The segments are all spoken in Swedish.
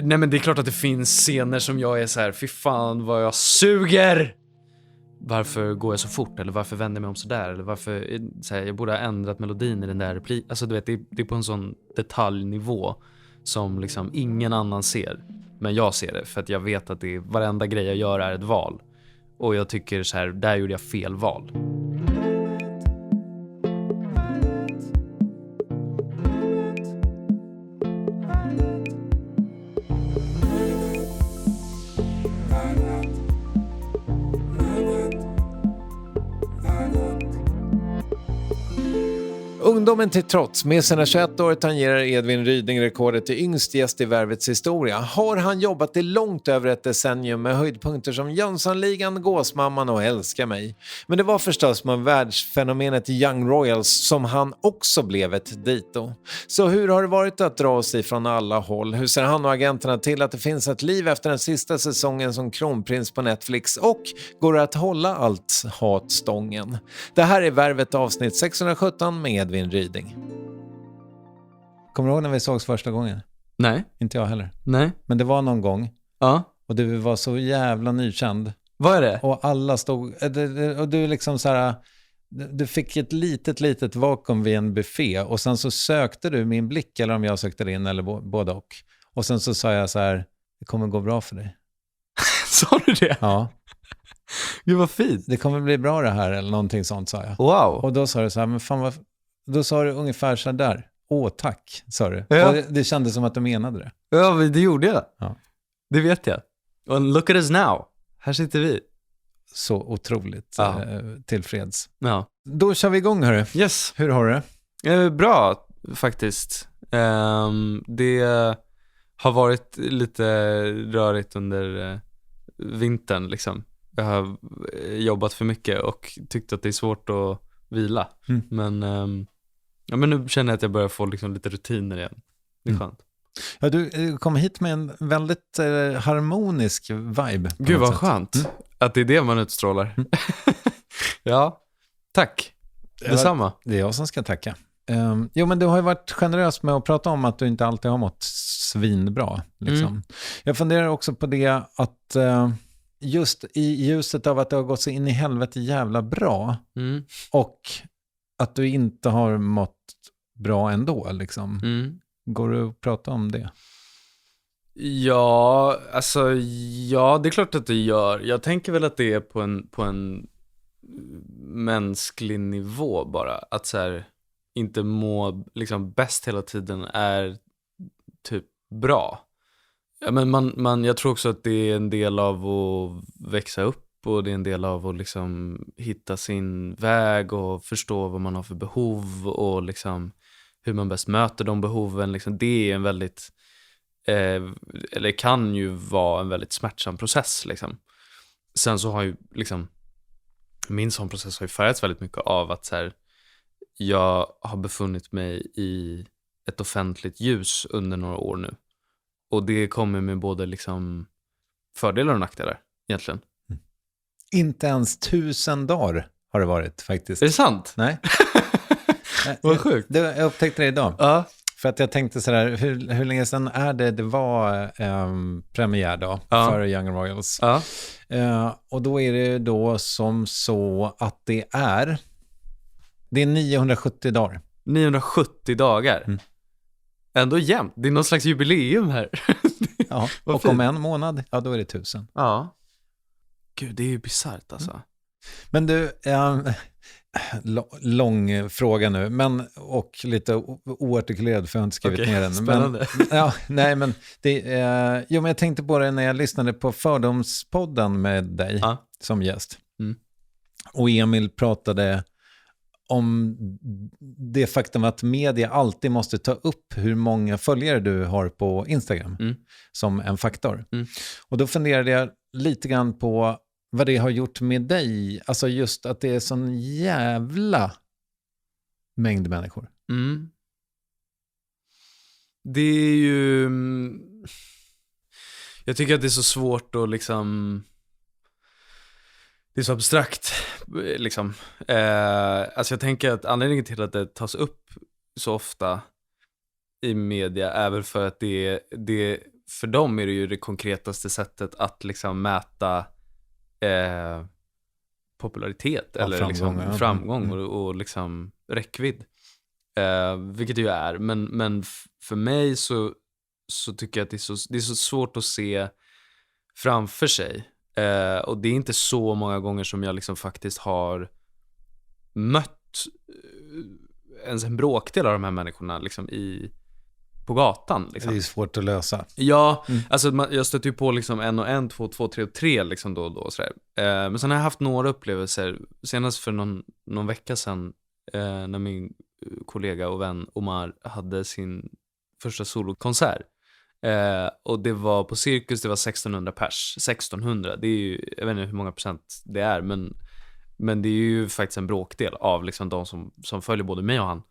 Nej, men det är klart att det finns scener som jag är så här, fy fan vad jag suger. Varför går jag så fort? Eller varför vänder jag mig om så där? Eller varför så här, jag borde ha ändrat melodin i den där replik. Alltså du vet, det är på en sån detaljnivå som liksom ingen annan ser. Men jag ser det för att jag vet att det är, varenda grej jag gör är ett val. Och jag tycker så här, där gjorde jag fel val. Ungdomen till trots, med sina 21 år tangerar Edvin Ryding rekordet till yngst gäst i Värvets historia. Har han jobbat i långt över ett decennium med höjdpunkter som Jönssonligan, Gåsmamman och Älska mig. Men det var förstås med världsfenomenet Young Royals som han också blev ett dito. Så hur har det varit att dra sig från alla håll? Hur ser han och agenterna till att det finns ett liv efter den sista säsongen som kronprins på Netflix? Och går det att hålla allt hat stången? Det här är Värvet avsnitt 617 med Edvin Ryding. Kommer du ihåg när vi sågs första gången? Nej. Inte jag heller. Nej. Men det var någon gång. Ja. Och du var så jävla nykänd. Vad är det? Och alla stod... Och du liksom så här... Du fick ett litet vakuum vid en buffé. Och sen så sökte du min blick. Eller om jag sökte din eller både och. Och sen så sa jag så här... Det kommer gå bra för dig. Sa du det? Ja. Gud vad fint. Det kommer bli bra det här. Eller någonting sånt sa jag. Wow. Och då sa du så här... Men fan vad... Då sa du ungefär så där. Åh, tack, sa du. Ja. Och det kändes som att du menade det. Ja, men det gjorde jag. Ja. Det vet jag. Och look at us now. Här sitter vi. Så otroligt tillfreds. Ja. Då kör vi igång, hörru. Yes. Hur har du det? Bra, faktiskt. Det har varit lite rörigt under vintern, liksom. Jag har jobbat för mycket och tyckt att det är svårt att vila. Men nu känner jag att jag börjar få liksom lite rutiner igen. Det är skönt. Ja, du kom hit med en väldigt harmonisk vibe. Gud vad skönt. Att det är det man utstrålar. Ja, tack. Detsamma. Det är jag som ska tacka. Jo, men du har ju varit generös med att prata om att du inte alltid har mått svinbra. Liksom. Jag funderar också på det att just i ljuset av att det har gått så in i helvete jävla bra och att du inte har mått bra ändå, liksom. Går du att prata om det? Ja, alltså ja, det är klart att det gör. Jag tänker väl att det är på en mänsklig nivå bara. Att så här, inte må liksom bäst hela tiden är typ bra. Ja, men jag tror också att det är en del av att växa upp. Och det är en del av att liksom hitta sin väg och förstå vad man har för behov och liksom hur man bäst möter de behoven. Liksom, det är en väldigt, eller kan ju vara en väldigt smärtsam process. Liksom. Sen så har ju liksom, min sån process har ju färgats väldigt mycket av att så här, jag har befunnit mig i ett offentligt ljus under några år nu. Och det kommer med både liksom fördelar och nackdelar egentligen. Inte ens 1000 dagar har det varit faktiskt. Är det sant? Nej. Vad sjukt. Jag upptäckte det idag. Ja. För att jag tänkte sådär, hur länge sedan är det var premiärdag för Young Royals. Ja. Och då är det då som så att det är 970 dagar. 970 dagar. Ändå jämnt. Det är någon slags jubileum här. Ja, och fint. om en månad, ja då är det 1000. Ja. Gud, det är ju bizarrt alltså. Men du, lång fråga nu, men och lite oartikulerad för jag har inte skrivit ner den. Spännande. Men men jag tänkte på det när jag lyssnade på Fördomspodden med dig som gäst. Och Emil pratade om det faktum att media alltid måste ta upp hur många följare du har på Instagram som en faktor. Och då funderade jag lite grann på vad det har gjort med dig. Alltså just att det är sån jävla mängd människor. Det är ju... Jag tycker att det är så svårt att liksom... Det är så abstrakt liksom. Alltså jag tänker att anledningen till att det tas upp så ofta i media är väl för att det för dem är det ju det konkretaste sättet att liksom mäta popularitet eller framgång, liksom framgång och liksom räckvidd. Vilket det ju är. Men för mig så tycker jag att det är så svårt att se framför sig. Och det är inte så många gånger som jag liksom faktiskt har mött ens en bråkdel av de här människorna liksom på gatan. Liksom. Det är svårt att lösa. Ja, alltså jag stöter ju på liksom 1 och 1, 2, 3 och 3 liksom då och då. Sådär. Men sen har jag haft några upplevelser. Senast för någon vecka sedan när min kollega och vän Omar hade sin första solokonsert. Och det var på Cirkus, det var 1600 pers. 1600, det är ju, jag vet inte hur många procent det är, men det är ju faktiskt en bråkdel av liksom de som följer både mig och han.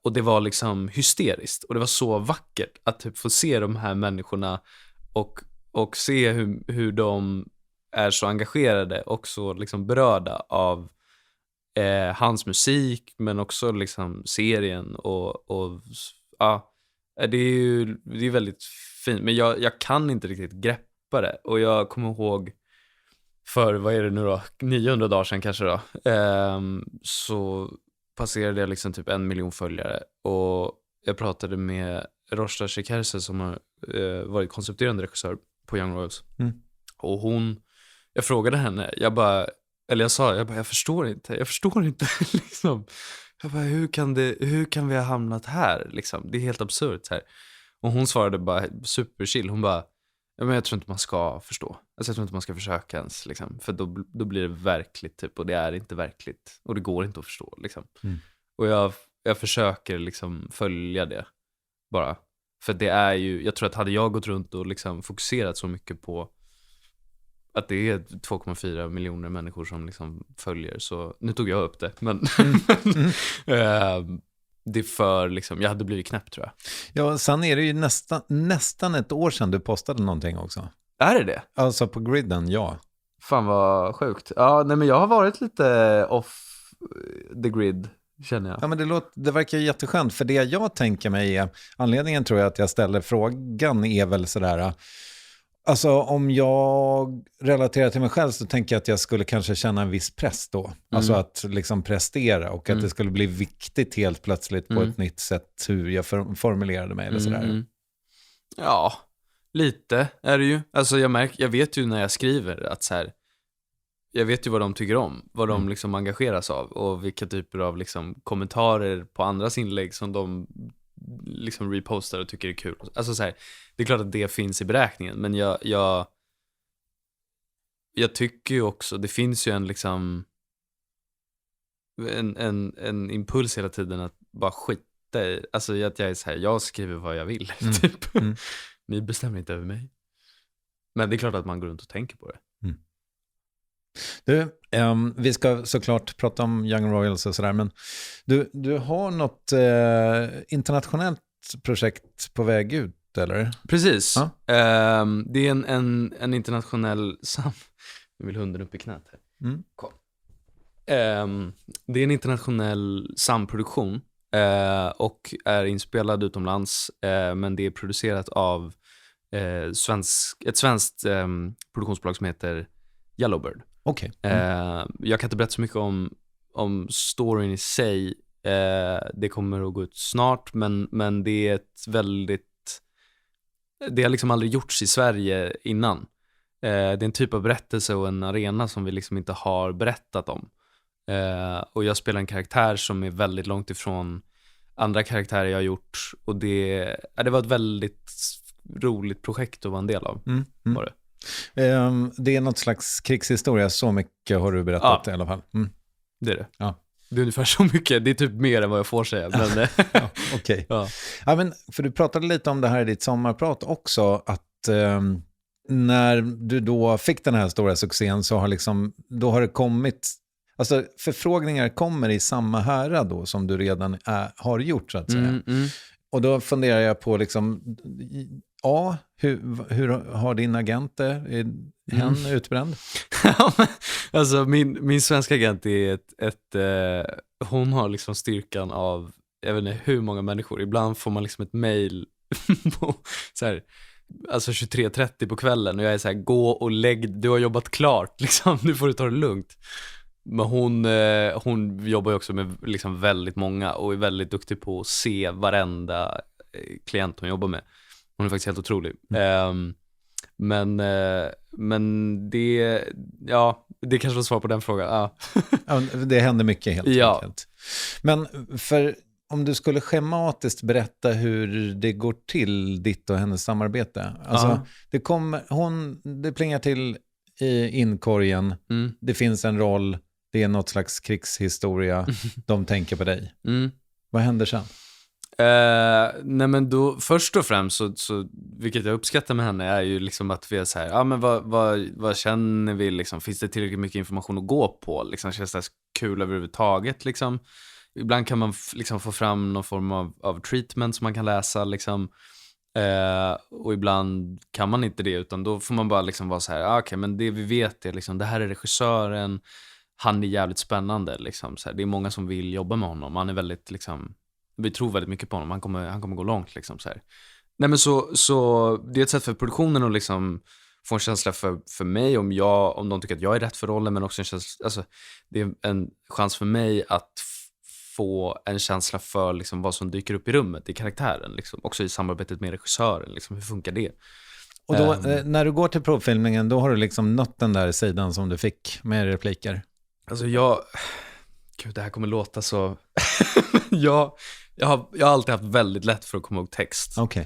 Och det var liksom hysteriskt. Och det var så vackert att typ få se de här människorna och se hur de är så engagerade och så liksom berörda av hans musik, men också liksom serien och ja, det är väldigt fint. Men jag kan inte riktigt greppa det. Och jag kommer ihåg för, vad är det nu då, 900 dagar sedan kanske då, så passerade jag liksom typ 1 miljon följare. Och jag pratade med Roshda Shekerse som har varit koncepterande regissör på Young Royals. Och jag frågade henne, jag sa, jag förstår inte liksom. Jag bara, hur kan vi ha hamnat här liksom? Det är helt absurt här. Och hon svarade bara superchill. Hon bara, ja, men jag tror inte man ska förstå. Alltså jag tror inte man ska försöka ens liksom. För då blir det verkligt typ. Och det är inte verkligt. Och det går inte att förstå liksom. Och jag försöker liksom följa det bara. För det är ju, jag tror att hade jag gått runt och liksom fokuserat så mycket på att det är 2,4 miljoner människor som liksom följer, så nu tog jag upp det, men det är för liksom, jag hade blivit knäpp tror jag. Ja, sen är det ju nästan ett år sedan du postade någonting också. Är det? Alltså på griden, ja. Fan vad sjukt. Ja, nej men jag har varit lite off the grid, känner jag. Ja, men det verkar jätteskönt, för det jag tänker mig är, anledningen tror jag att jag ställer frågan är väl sådär, alltså om jag relaterar till mig själv så tänker jag att jag skulle kanske känna en viss press då. Alltså att liksom prestera och att det skulle bli viktigt helt plötsligt på ett nytt sätt hur jag formulerade mig eller sådär. Ja, lite är det ju. Alltså jag vet ju när jag skriver att så här, jag vet ju vad de tycker om, vad de liksom engageras av och vilka typer av liksom kommentarer på andras inlägg som de liksom repostar och tycker är kul. Alltså så här, det är klart att det finns i beräkningen, men jag tycker ju också, det finns ju en liksom en impuls hela tiden att bara skita i, alltså att jag är så här, jag skriver vad jag vill typ. Ni bestämmer inte över mig. Men det är klart att man går runt och tänker på det. Du, vi ska såklart prata om Young Royals och sådär, men du har något internationellt projekt på väg ut, eller? Precis. Ja? Det är en internationell nu vill hunden upp i knät här. Kom. Det är en internationell samproduktion och är inspelad utomlands, men det är producerat av ett svenskt produktionsbolag som heter Yellowbird. Okej. Jag kan inte berätta så mycket om storyn i sig. Det kommer att gå ut snart, men det är det har liksom aldrig gjorts i Sverige innan. Det är en typ av berättelse och en arena som vi liksom inte har berättat om. Och jag spelar en karaktär som är väldigt långt ifrån andra karaktärer jag har gjort. Och det var ett väldigt roligt projekt att vara en del av. Var det. Det är något slags krigshistoria, så mycket har du berättat i alla fall. Det är det. Ja. Det är ungefär så mycket, det är typ mer än vad jag får säga. Men, ja, okej. Ja. Ja, men för du pratade lite om det här i ditt sommarprat också, att när du då fick den här stora succén så har det kommit, alltså förfrågningar kommer i samma härad då som du redan har gjort så att säga. Och då funderar jag på liksom, hur har din agent det? Är hen utbränd? Alltså min svenska agent är hon har liksom styrkan av, jag vet inte hur många människor. Ibland får man liksom ett mejl så här, alltså 23:30 på kvällen och jag är så här, gå och lägg, du har jobbat klart liksom, nu får du ta det lugnt. Men hon jobbar ju också med liksom väldigt många och är väldigt duktig på att se varenda klient hon jobbar med. Hon är faktiskt helt otrolig. Men det kanske var svar på den frågan. Ja, det händer mycket helt enkelt. Men om du skulle schematiskt berätta hur det går till ditt och hennes samarbete. Alltså, det plingar till i inkorgen. Det finns en roll. Det är något slags krigshistoria. De tänker på dig. Vad händer sen? Nej men då, först och främst så vilket jag uppskattar med henne är ju liksom att vi är så här, men vad känner vi liksom, finns det tillräckligt mycket information att gå på liksom, känns det kul överhuvudtaget liksom. Ibland kan man liksom få fram någon form av treatment som man kan läsa liksom, och ibland kan man inte det, utan då får man bara liksom vara så här, okej, men det vi vet är liksom, det här är regissören, han är jävligt spännande liksom, så här, det är många som vill jobba med honom, han är väldigt liksom, vi tror väldigt mycket på honom, han kommer gå långt liksom, så här. Nej men så det är ett sätt för produktionen att liksom få en känsla för mig om de tycker att jag är rätt för rollen, men också en känsla, alltså det är en chans för mig att få en känsla för liksom vad som dyker upp i rummet, i karaktären liksom, också i samarbetet med regissören liksom, hur funkar det? Och då, när du går till provfilmningen, då har du liksom nått den där sidan som du fick med repliker. Alltså gud, det här kommer låta så jag har alltid haft väldigt lätt för att komma ihåg text. Okay.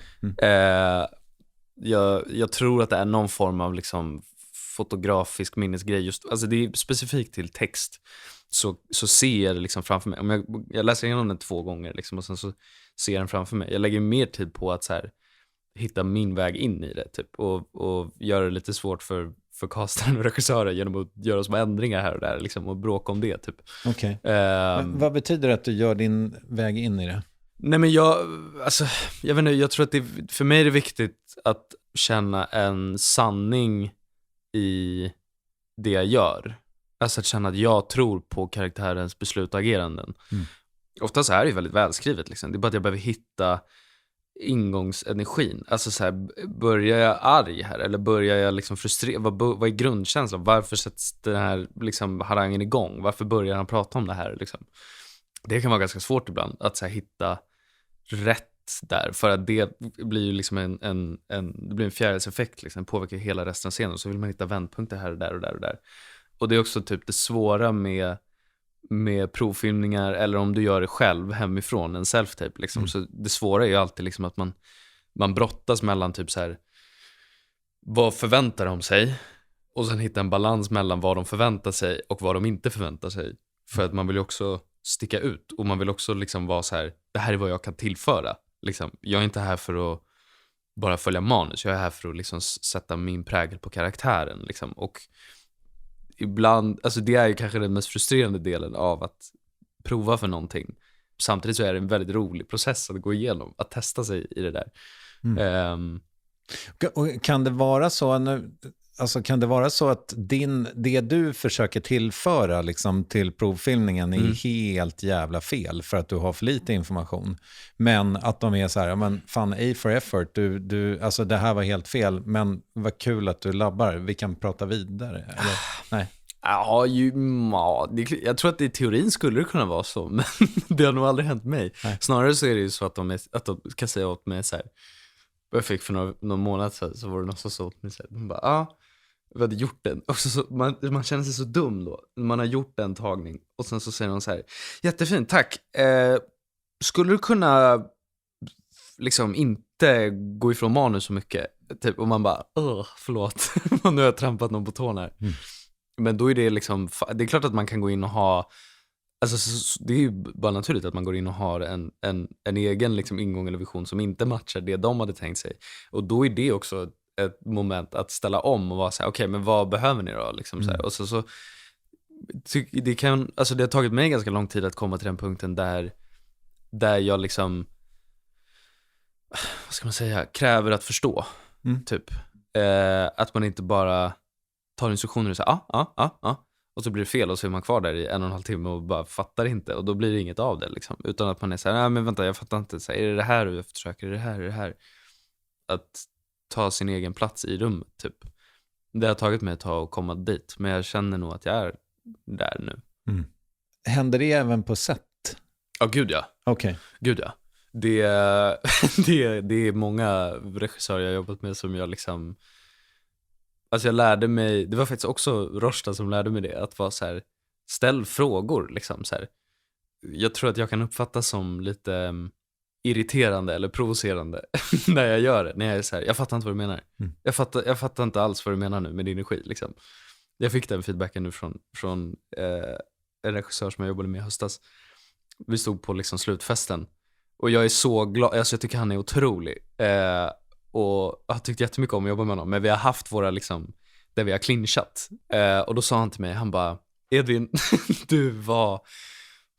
Jag tror att det är någon form av liksom fotografisk minnesgrej just, alltså det är specifikt till text, så ser jag det liksom framför mig. Om jag läser igenom den 2 gånger liksom, och sen så ser jag den framför mig. Jag lägger mer tid på att så här, hitta min väg in i det typ, och göra det lite svårt för castaren och regissören genom att göra små ändringar här och där liksom, och bråka om det typ. Okay. Vad betyder det att du gör din väg in i det? Nej men jag vet inte, jag tror att för mig är det viktigt att känna en sanning i det jag gör. Alltså att känna att jag tror på karaktärens beslut och ageranden. Ofta så är det ju väldigt välskrivet liksom. Det är bara att jag behöver hitta ingångsenergin. Alltså så här, börjar jag arg här eller börjar jag liksom frustrerad? Vad är grundkänslan? Varför sätts den här liksom harangen igång? Varför börjar han prata om det här liksom? Det kan vara ganska svårt ibland att så här, hitta rätt där, för att det blir ju liksom det blir en fjärilseffekt liksom, påverkar hela resten av scenen, så vill man hitta vändpunkter här och där och där och där. Och det är också typ det svåra med provfilmningar, eller om du gör det själv hemifrån, en self-tape liksom. Så det svåra är ju alltid liksom att man brottas mellan typ så här, vad förväntar de sig, och sen hitta en balans mellan vad de förväntar sig och vad de inte förväntar sig, för att man vill ju också sticka ut, och man vill också liksom vara så här, det här är vad jag kan tillföra liksom. Jag är inte här för att bara följa manus, jag är här för att liksom sätta min prägel på karaktären liksom. Och ibland, alltså det är ju kanske den mest frustrerande delen av att prova för någonting. Samtidigt så är det en väldigt rolig process att gå igenom, att testa sig i det där. Och kan det vara så nu, alltså kan det vara så att det du försöker tillföra liksom till provfilmningen är helt jävla fel för att du har för lite information, men att de är så här, men fan, A for effort, du alltså det här var helt fel, men vad kul att du labbar, vi kan prata vidare, eller? Nej. Ja, jag tror att i teorin skulle det kunna vara så, men det har nog aldrig hänt mig. Nej. Snarare så är det ju så att de kan säga åt mig så här, jag fick för någon månad så var det någon som sa åt mig så här, de bara, vi hade gjort den. Och så man känner sig så dum då. Man har gjort en tagning. Och sen så säger de så här, jättefint, tack. Skulle du kunna liksom inte gå ifrån manus så mycket? Typ, och man bara, förlåt. Nu har jag trampat någon på tån här. Men då är det liksom, det är klart att man kan gå in och ha, alltså det är ju bara naturligt att man går in och har en egen liksom ingång eller vision som inte matchar det de hade tänkt sig. Och då är det också ett moment att ställa om och vara så här, okej, men vad behöver ni då liksom så här. Och så det har tagit mig ganska lång tid att komma till den punkten där jag liksom, vad ska man säga, kräver att förstå typ, att man inte bara tar instruktioner och säger och så blir det fel och så är man kvar där i 1,5 timme och bara fattar inte, och då blir det inget av det liksom, utan att man är så här, nej men vänta, jag fattar inte, så här, är det här du försöker, är det här att ta sin egen plats i rummet typ. Det har tagit mig ett tag att komma dit, men jag känner nog att jag är där nu. Händer det även på set? Ja, gud ja. Okej. Gud ja. Det är många regissörer jag har jobbat med som jag liksom, alltså jag lärde mig, det var faktiskt också Rosta som lärde mig det, att vara så här, ställ frågor liksom så här. Jag tror att jag kan uppfattas som lite irriterande eller provocerande när jag gör det, när jag är så här, jag fattar inte vad du menar. Jag fattar inte alls vad du menar nu med din energi liksom. Jag fick den feedbacken nu från en regissör som jag jobbade med i höstas. Vi stod på liksom slutfesten och jag är så glad, alltså jag tycker han är otrolig och jag har tyckt jättemycket om att jobba med honom, men vi har haft våra liksom, där vi har clinchat och då sa han till mig, han bara, Edvin, du var,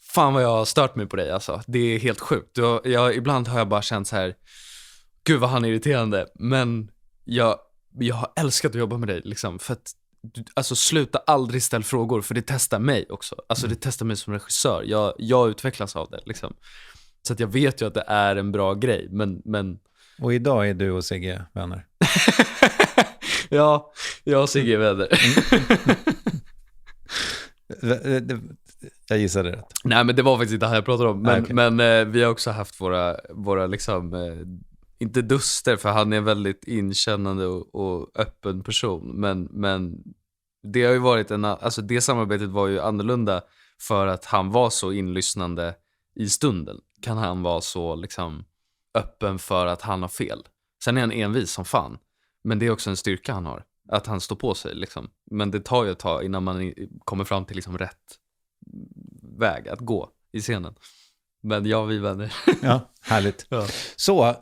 fan vad jag har stört mig på dig alltså, det är helt sjukt. Ibland har jag bara känt så här, gud vad han är irriterande, men jag har älskat att jobba med dig liksom, för att alltså sluta aldrig ställa frågor, för det testar mig också, alltså det testar mig som regissör, jag utvecklas av det liksom, så att jag vet ju att det är en bra grej, men Och idag är du och Sigge vänner? ja, jag och Sigge är vänner. Jag gissade rätt. Nej, men det var faktiskt inte det här jag pratade om, men vi har också haft våra liksom inte duster, för han är en väldigt inkännande och öppen person, men det har ju varit alltså det samarbetet var ju annorlunda för att han var så inlyssnande i stunden. Kan han vara så liksom öppen för att han har fel. Sen är han envis som fan, men det är också en styrka han har, att han står på sig liksom. Men det tar ju ett tag innan man kommer fram till liksom rätt väg att gå i scenen. Men ja, vi vänner. Ja, härligt. Ja. Så,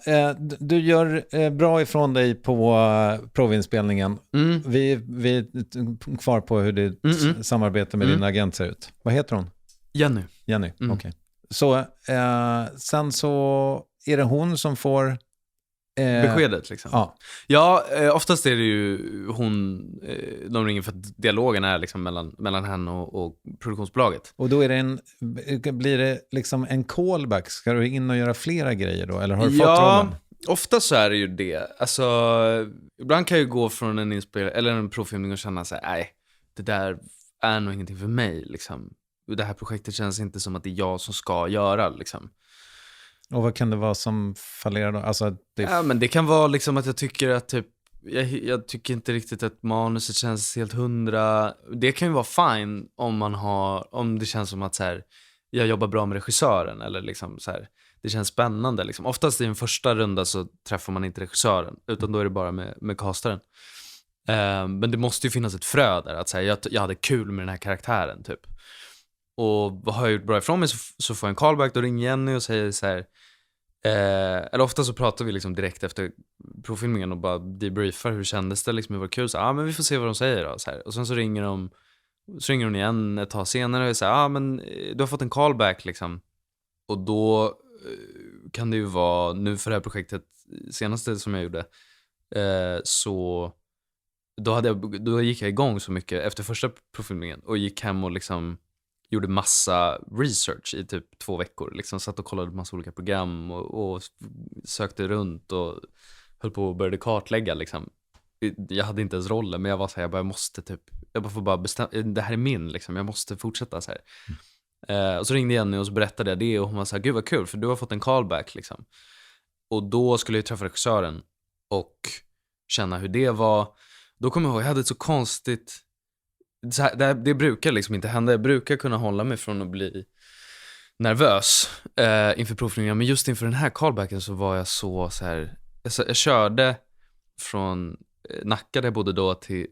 du gör bra ifrån dig på provinspelningen. Vi är kvar på hur ditt samarbete med din agent ser ut. Vad heter hon? Jenny. Okej. Så, sen så är det hon som får... beskedet liksom. Ja, oftast är det ju hon, de ringer för att dialogen är liksom mellan henne och produktionsbolaget. Och då blir det liksom en callback. Ska du in och göra flera grejer då? Eller har du fått rollen? Ofta så är det ju det. Alltså, ibland kan jag ju gå från en inspelning eller en provfilmning och känna så här, nej, det där är nog ingenting för mig liksom. Det här projektet känns inte som att det är jag som ska göra liksom. Och vad kan det vara som fallerar då? Alltså, ja, men det kan vara liksom att jag tycker att typ, jag tycker inte riktigt att manuset känns helt 100. Det kan ju vara fine om det känns som att så här, jag jobbar bra med regissören, eller liksom så här, det känns spännande liksom. Oftast i en första runda så träffar man inte regissören, utan då är det bara med castaren. Men det måste ju finnas ett frö där, att säga jag hade kul med den här karaktären typ. Och vad har jag gjort bra ifrån mig, så får jag en callback, då ringer Jenny och säger så här, eller ofta så pratar vi liksom direkt efter provfilmningen och bara debriefar, hur kändes det liksom, hur var det kul, så men vi får se vad de säger då, så här. Och sen så ringer hon igen ett tag senare och säger, men du har fått en callback liksom. Och då kan det ju vara, nu för det här projektet senaste som jag gjorde, så då gick jag igång så mycket efter första provfilmningen och gick hem och liksom gjorde massa research i typ 2 veckor. Liksom satt och kollade massa olika program och sökte runt och höll på och började kartlägga liksom. Jag hade inte ens rollen, men jag var så här, jag får bara bestämma, det här är min liksom, jag måste fortsätta så här. Och så ringde Jenny och så berättade jag det, och hon var så här, gud vad kul, för du har fått en callback liksom. Och då skulle jag träffa regissören och känna hur det var. Då kommer jag ihåg, jag hade ett så konstigt, så här, det brukar liksom inte hända. Jag brukar kunna hålla mig från att bli nervös inför provfilmningen, men just inför den här callbacken så var jag så här, jag körde från Nacka där jag bodde då till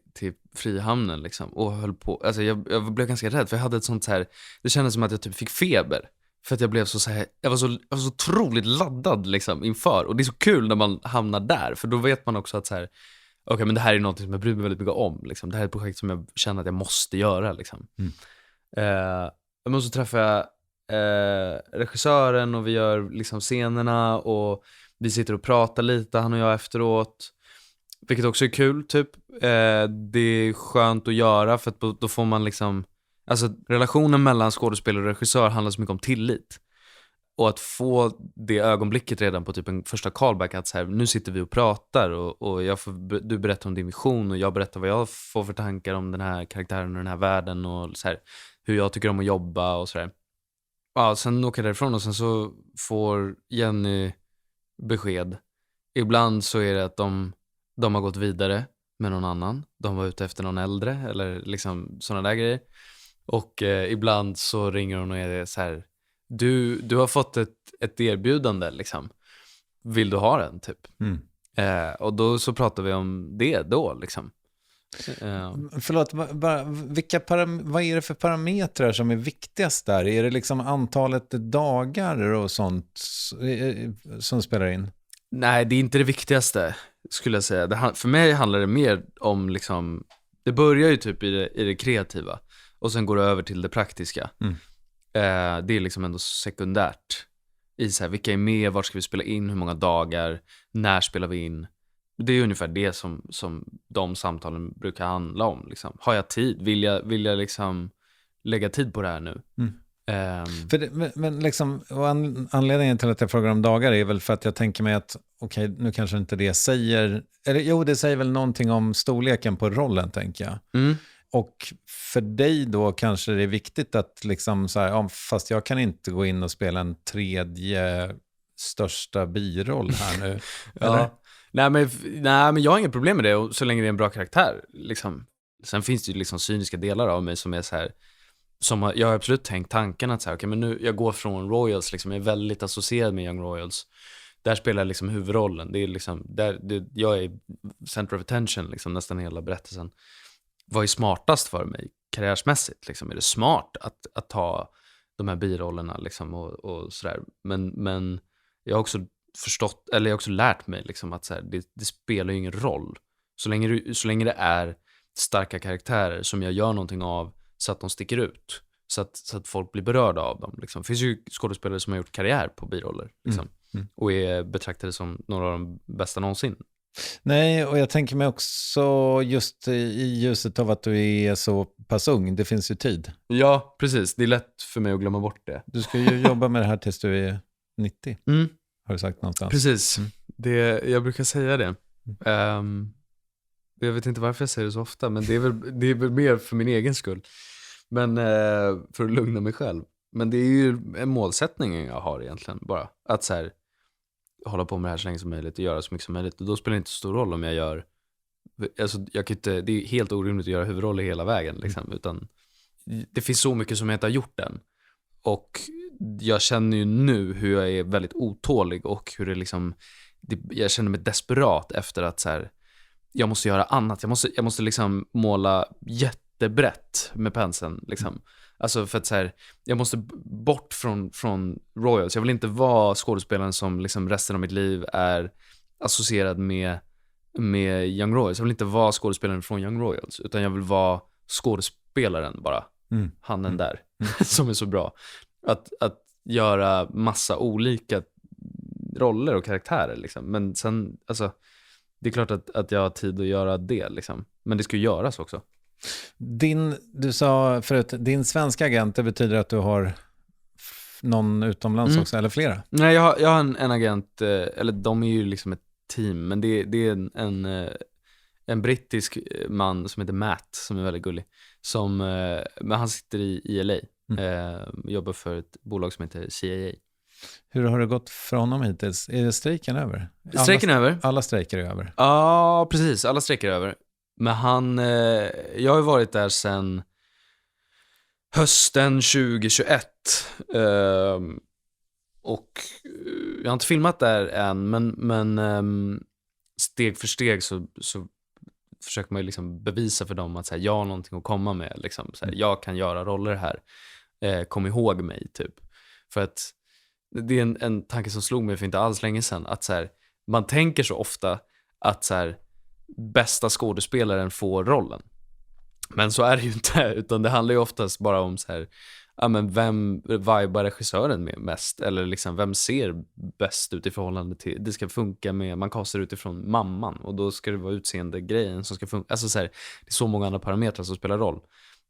Frihamnen liksom, och höll på, alltså jag blev ganska rädd, för jag hade ett sånt här, det kändes som att jag typ fick feber, för att jag blev så här, jag var så otroligt laddad liksom inför, och det är så kul när man hamnar där, för då vet man också att så här, okej, men det här är något som jag bryr mig väldigt mycket om liksom. Det här är ett projekt som jag känner att jag måste göra liksom. Men så träffar jag regissören och vi gör liksom scenerna och vi sitter och pratar lite, han och jag, efteråt, vilket också är kul typ. Det är skönt att göra, för att då får man liksom, alltså relationen mellan skådespelare och regissör handlar så mycket om tillit. Och att få det ögonblicket redan på typ en första callback, att så här, nu sitter vi och pratar och du berättar om din vision och jag berättar vad jag får för tankar om den här karaktären och den här världen och så här, hur jag tycker om att jobba och sådär. Ja, sen åker jag därifrån och sen så får Jenny besked. Ibland så är det att de har gått vidare med någon annan. De var ute efter någon äldre eller liksom sådana där grejer. Och ibland så ringer hon och är så här: Du har fått ett erbjudande liksom. Vill du ha den typ? Och då så pratar vi om det då liksom. Förlåt, vad är det för parametrar som är viktigast där? Är det liksom antalet dagar och sånt som spelar in? Nej, det är inte det viktigaste skulle jag säga. För mig handlar det mer om liksom, det börjar ju typ i det kreativa och sen går det över till det praktiska. Det är liksom ändå sekundärt i så här, vilka är med, vart ska vi spela in, hur många dagar, när spelar vi in. Det är ungefär det som de samtalen brukar handla om liksom. Har jag tid? Vill jag liksom lägga tid på det här nu? Men liksom, anledningen till att jag frågar om dagar är väl för att jag tänker mig att okej, nu kanske inte det säger, eller jo, det säger väl någonting om storleken på rollen, tänker jag. Och för dig då kanske det är viktigt att liksom så här, ja, fast jag kan inte gå in och spela en tredje största biroll här nu. Ja. Nej, men jag har inga problem med det, och så länge det är en bra karaktär liksom. Sen finns det ju liksom cyniska delar av mig som är så här, som jag har absolut tänkt tanken att så här, okej, men nu jag går från Royals liksom, jag är väldigt associerad med Young Royals. Där spelar jag liksom huvudrollen. Det är liksom jag är center of attention liksom, nästan hela berättelsen. Vad är smartast för mig karriärsmässigt liksom? Är det smart att ta de här birollerna liksom, och sådär. Men jag har också förstått, eller jag har också lärt mig liksom, att så här, det spelar ju ingen roll så länge det är starka karaktärer som jag gör någonting av, så att de sticker ut, så att folk blir berörda av dem liksom. Det finns ju skådespelare som har gjort karriär på biroller liksom, och är betraktade som några av de bästa någonsin. Nej, och jag tänker mig också just i ljuset av att du är så pass ung, det finns ju tid. Ja, precis. Det är lätt för mig att glömma bort det. Du ska ju jobba med det här tills du är 90, har du sagt någonstans. Precis, jag brukar säga det. Jag vet inte varför jag säger det så ofta, men det är väl mer för min egen skull. Men för att lugna mig själv. Men det är ju en målsättning jag har egentligen, bara. Att så här, hålla på med det här så länge som möjligt och göra så mycket som möjligt. Och då spelar det inte så stor roll om jag gör, alltså jag kan inte, det är helt orimligt att göra huvudroller hela vägen liksom, utan det finns så mycket som jag inte har gjort än. Och jag känner ju nu hur jag är väldigt otålig och hur det liksom, jag känner mig desperat efter att så här, jag måste göra annat. Jag måste liksom måla jättebrett med penseln liksom. Alltså för att så här, jag måste bort från Royals. Jag vill inte vara skådespelaren som liksom resten av mitt liv är associerad med Young Royals. Jag vill inte vara skådespelaren från Young Royals, utan jag vill vara skådespelaren bara. Han där som är så bra. Att göra massa olika roller och karaktärer liksom. Men sen, alltså, det är klart att jag har tid att göra det liksom. Men det ska ju göras också. Du sa förut, din svenska agent, det betyder att du har någon utomlands också, eller flera? Nej, jag har en agent, eller de är ju liksom ett team, men det är en brittisk man som heter Matt, som är väldigt gullig, men han sitter i LA, jobbar för ett bolag som heter CIA. Hur har det gått för honom hittills? Är strejken över? Strejken är över. Alla strejker är över. Ja, precis. Alla strejker är över. Men jag har ju varit där sedan hösten 2021. Och jag har inte filmat där än, men steg för steg så försöker man ju liksom bevisa för dem att så här, jag har någonting att komma med. Liksom, så här, jag kan göra roller här. Kom ihåg mig, typ. För att det är en tanke som slog mig för inte alls länge sedan. Att så här, man tänker så ofta att så här, bästa skådespelaren får rollen. Men så är det ju inte, utan det handlar ju oftast bara om så här, ja, men vem vibar regissören med mest, eller liksom vem ser bäst ut i förhållande till, det ska funka med, man kastar utifrån mamman och då ska det vara utseende grejen som ska funka, alltså så här, det är så många andra parametrar som spelar roll.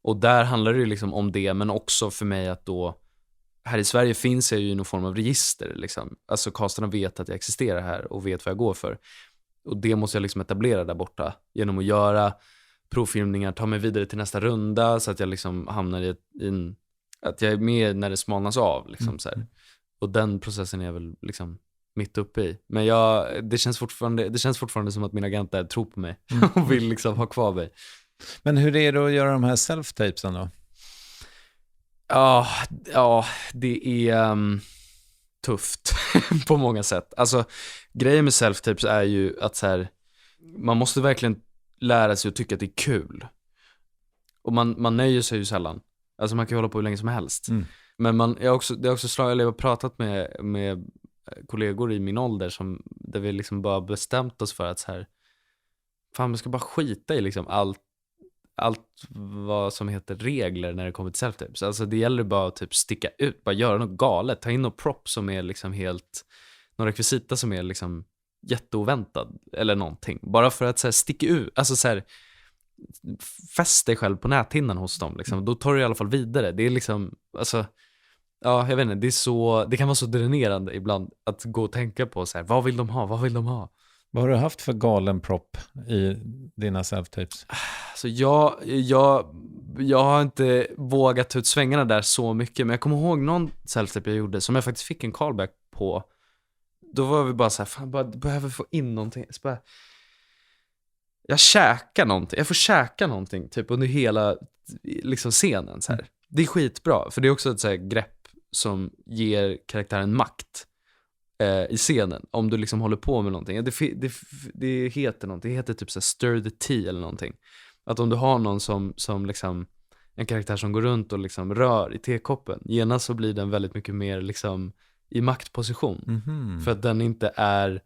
Och där handlar det ju liksom om det, men också för mig att då här i Sverige finns jag ju i någon form av register liksom. Alltså castarna vet att jag existerar här och vet vad jag går för. Och det måste jag liksom etablera där borta genom att göra provfilmningar, ta mig vidare till nästa runda så att jag liksom hamnar att jag är med när det smalnas av liksom så här. Och den processen är jag väl liksom mitt uppe i. Men det känns fortfarande som att mina agenter tror på mig och vill liksom ha kvar mig. Men hur är det att göra de här self-tapesen då? Ja, det är tufft på många sätt. Alltså, grejen med self-tapes är ju att så här, man måste verkligen lära sig att tycka att det är kul. Och man nöjer sig ju sällan. Alltså man kan ju hålla på hur länge som helst. Men det är också jag har pratat med kollegor i min ålder där vi liksom bara bestämt oss för att så här, fan, man ska bara skita i liksom allt vad som heter regler när det kommer till self-tapes. Alltså det gäller bara att typ sticka ut, bara göra något galet, ta in något prop som är liksom helt, någon rekvisita som är liksom jätteoväntad eller någonting. Bara för att så här, sticka ut, alltså så här, fäst dig själv på näthinnan hos dem liksom. Då tar du i alla fall vidare. Det är liksom, alltså, ja, jag vet inte, det kan vara så dränerande ibland att gå och tänka på så här, vad vill de ha? Vad har du haft för galen prop i dina self-tapes? Så jag har inte vågat ta ut svängarna där så mycket, men jag kommer ihåg någon self-tape jag gjorde som jag faktiskt fick en callback på. Då var vi bara så här, fan, bara behöver få in någonting. Så bara, jag får käka någonting typ under hela liksom scenen så här. Det är skitbra, för det är också ett så här grepp som ger karaktären makt i scenen, om du liksom håller på med någonting. Det heter någonting, det heter typ så här stir the tea eller någonting. Att om du har någon som liksom, en karaktär som går runt och liksom rör i tekoppen, genast så blir den väldigt mycket mer liksom i maktposition. För att den inte är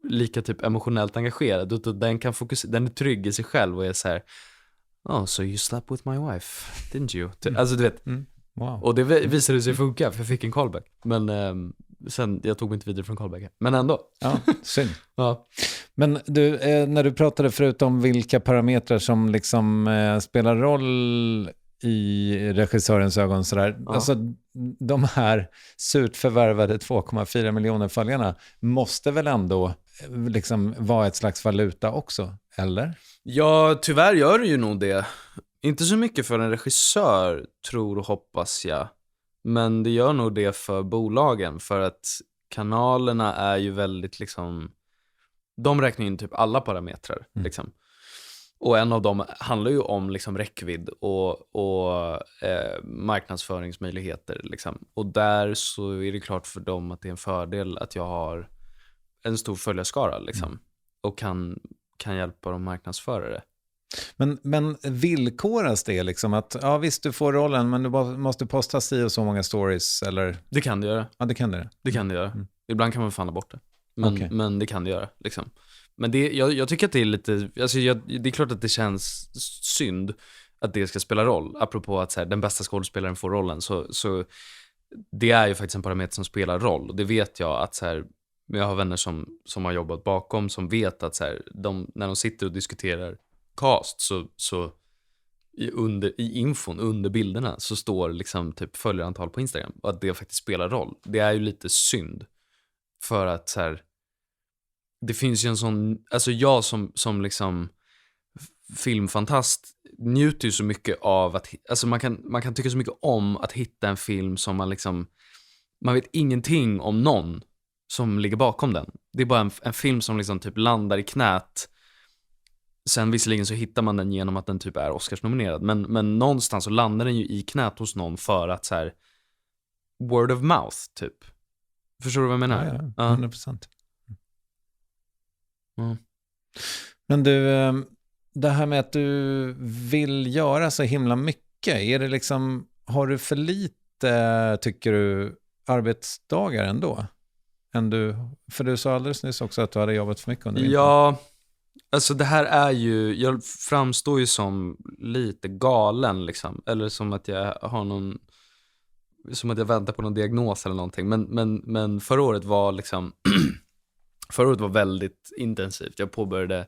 lika typ emotionellt engagerad, utan den kan den är trygg i sig själv och är så här, so you slept with my wife, didn't you? Alltså du vet. Wow. Och det visade sig funka, för jag fick en callback. Men sen, jag tog mig inte vidare från callback. Men ändå. Ja, synd. Ja. Men du, när du pratade förut om vilka parametrar som liksom spelar roll i regissörens ögon sådär. Ja. Alltså de här surt förvärvade 2,4 miljoner följarna måste väl ändå liksom vara ett slags valuta också, eller? Ja, tyvärr gör det ju nog det. Inte så mycket för en regissör, tror och hoppas jag. Men det gör nog det för bolagen, för att kanalerna är ju väldigt liksom, de räknar in typ alla parametrar liksom. Och en av dem handlar ju om liksom räckvidd och marknadsföringsmöjligheter liksom. Och där så är det klart för dem att det är en fördel att jag har en stor följarskara liksom, och kan hjälpa dem marknadsföra det. Men villkoras det liksom att, ja visst du får rollen, men du måste posta så många stories, eller? Det kan det göra. Ja, det kan det. Det kan det göra. Ibland kan man fan bort det. Men det kan det göra liksom. Men jag tycker att det är lite, alltså det är klart att det känns synd att det ska spela roll. Apropå att så här, den bästa skådespelaren får rollen, så det är ju faktiskt en parameter som spelar roll. Och det vet jag att så här, jag har vänner som har jobbat bakom, som vet att så här, när de sitter och diskuterar cast, så i infon under bilderna så står liksom typ följarantal på Instagram, och att det faktiskt spelar roll. Det är ju lite synd, för att så här, det finns ju en sån, alltså jag som liksom filmfantast njuter ju så mycket av att, alltså man kan tycka så mycket om att hitta en film som man vet ingenting om någon som ligger bakom den. Det är bara en film som liksom typ landar i knät. Sen visserligen så hittar man den genom att den typ är Oscars-nominerad, men någonstans så landar den ju i knät hos någon, för att så här, word of mouth typ. Förstår du vad jag menar? Ja, 100%. Men du, det här med att du vill göra så himla mycket, är det liksom, har du för lite, tycker du, arbetsdagar ändå? För du sa alldeles nyss också att du hade jobbat för mycket under vintern. Ja, alltså det här är ju, jag framstår ju som lite galen liksom, eller som att jag har som att jag väntar på någon diagnos eller någonting, men förra året var liksom förra året var väldigt intensivt. Jag påbörjade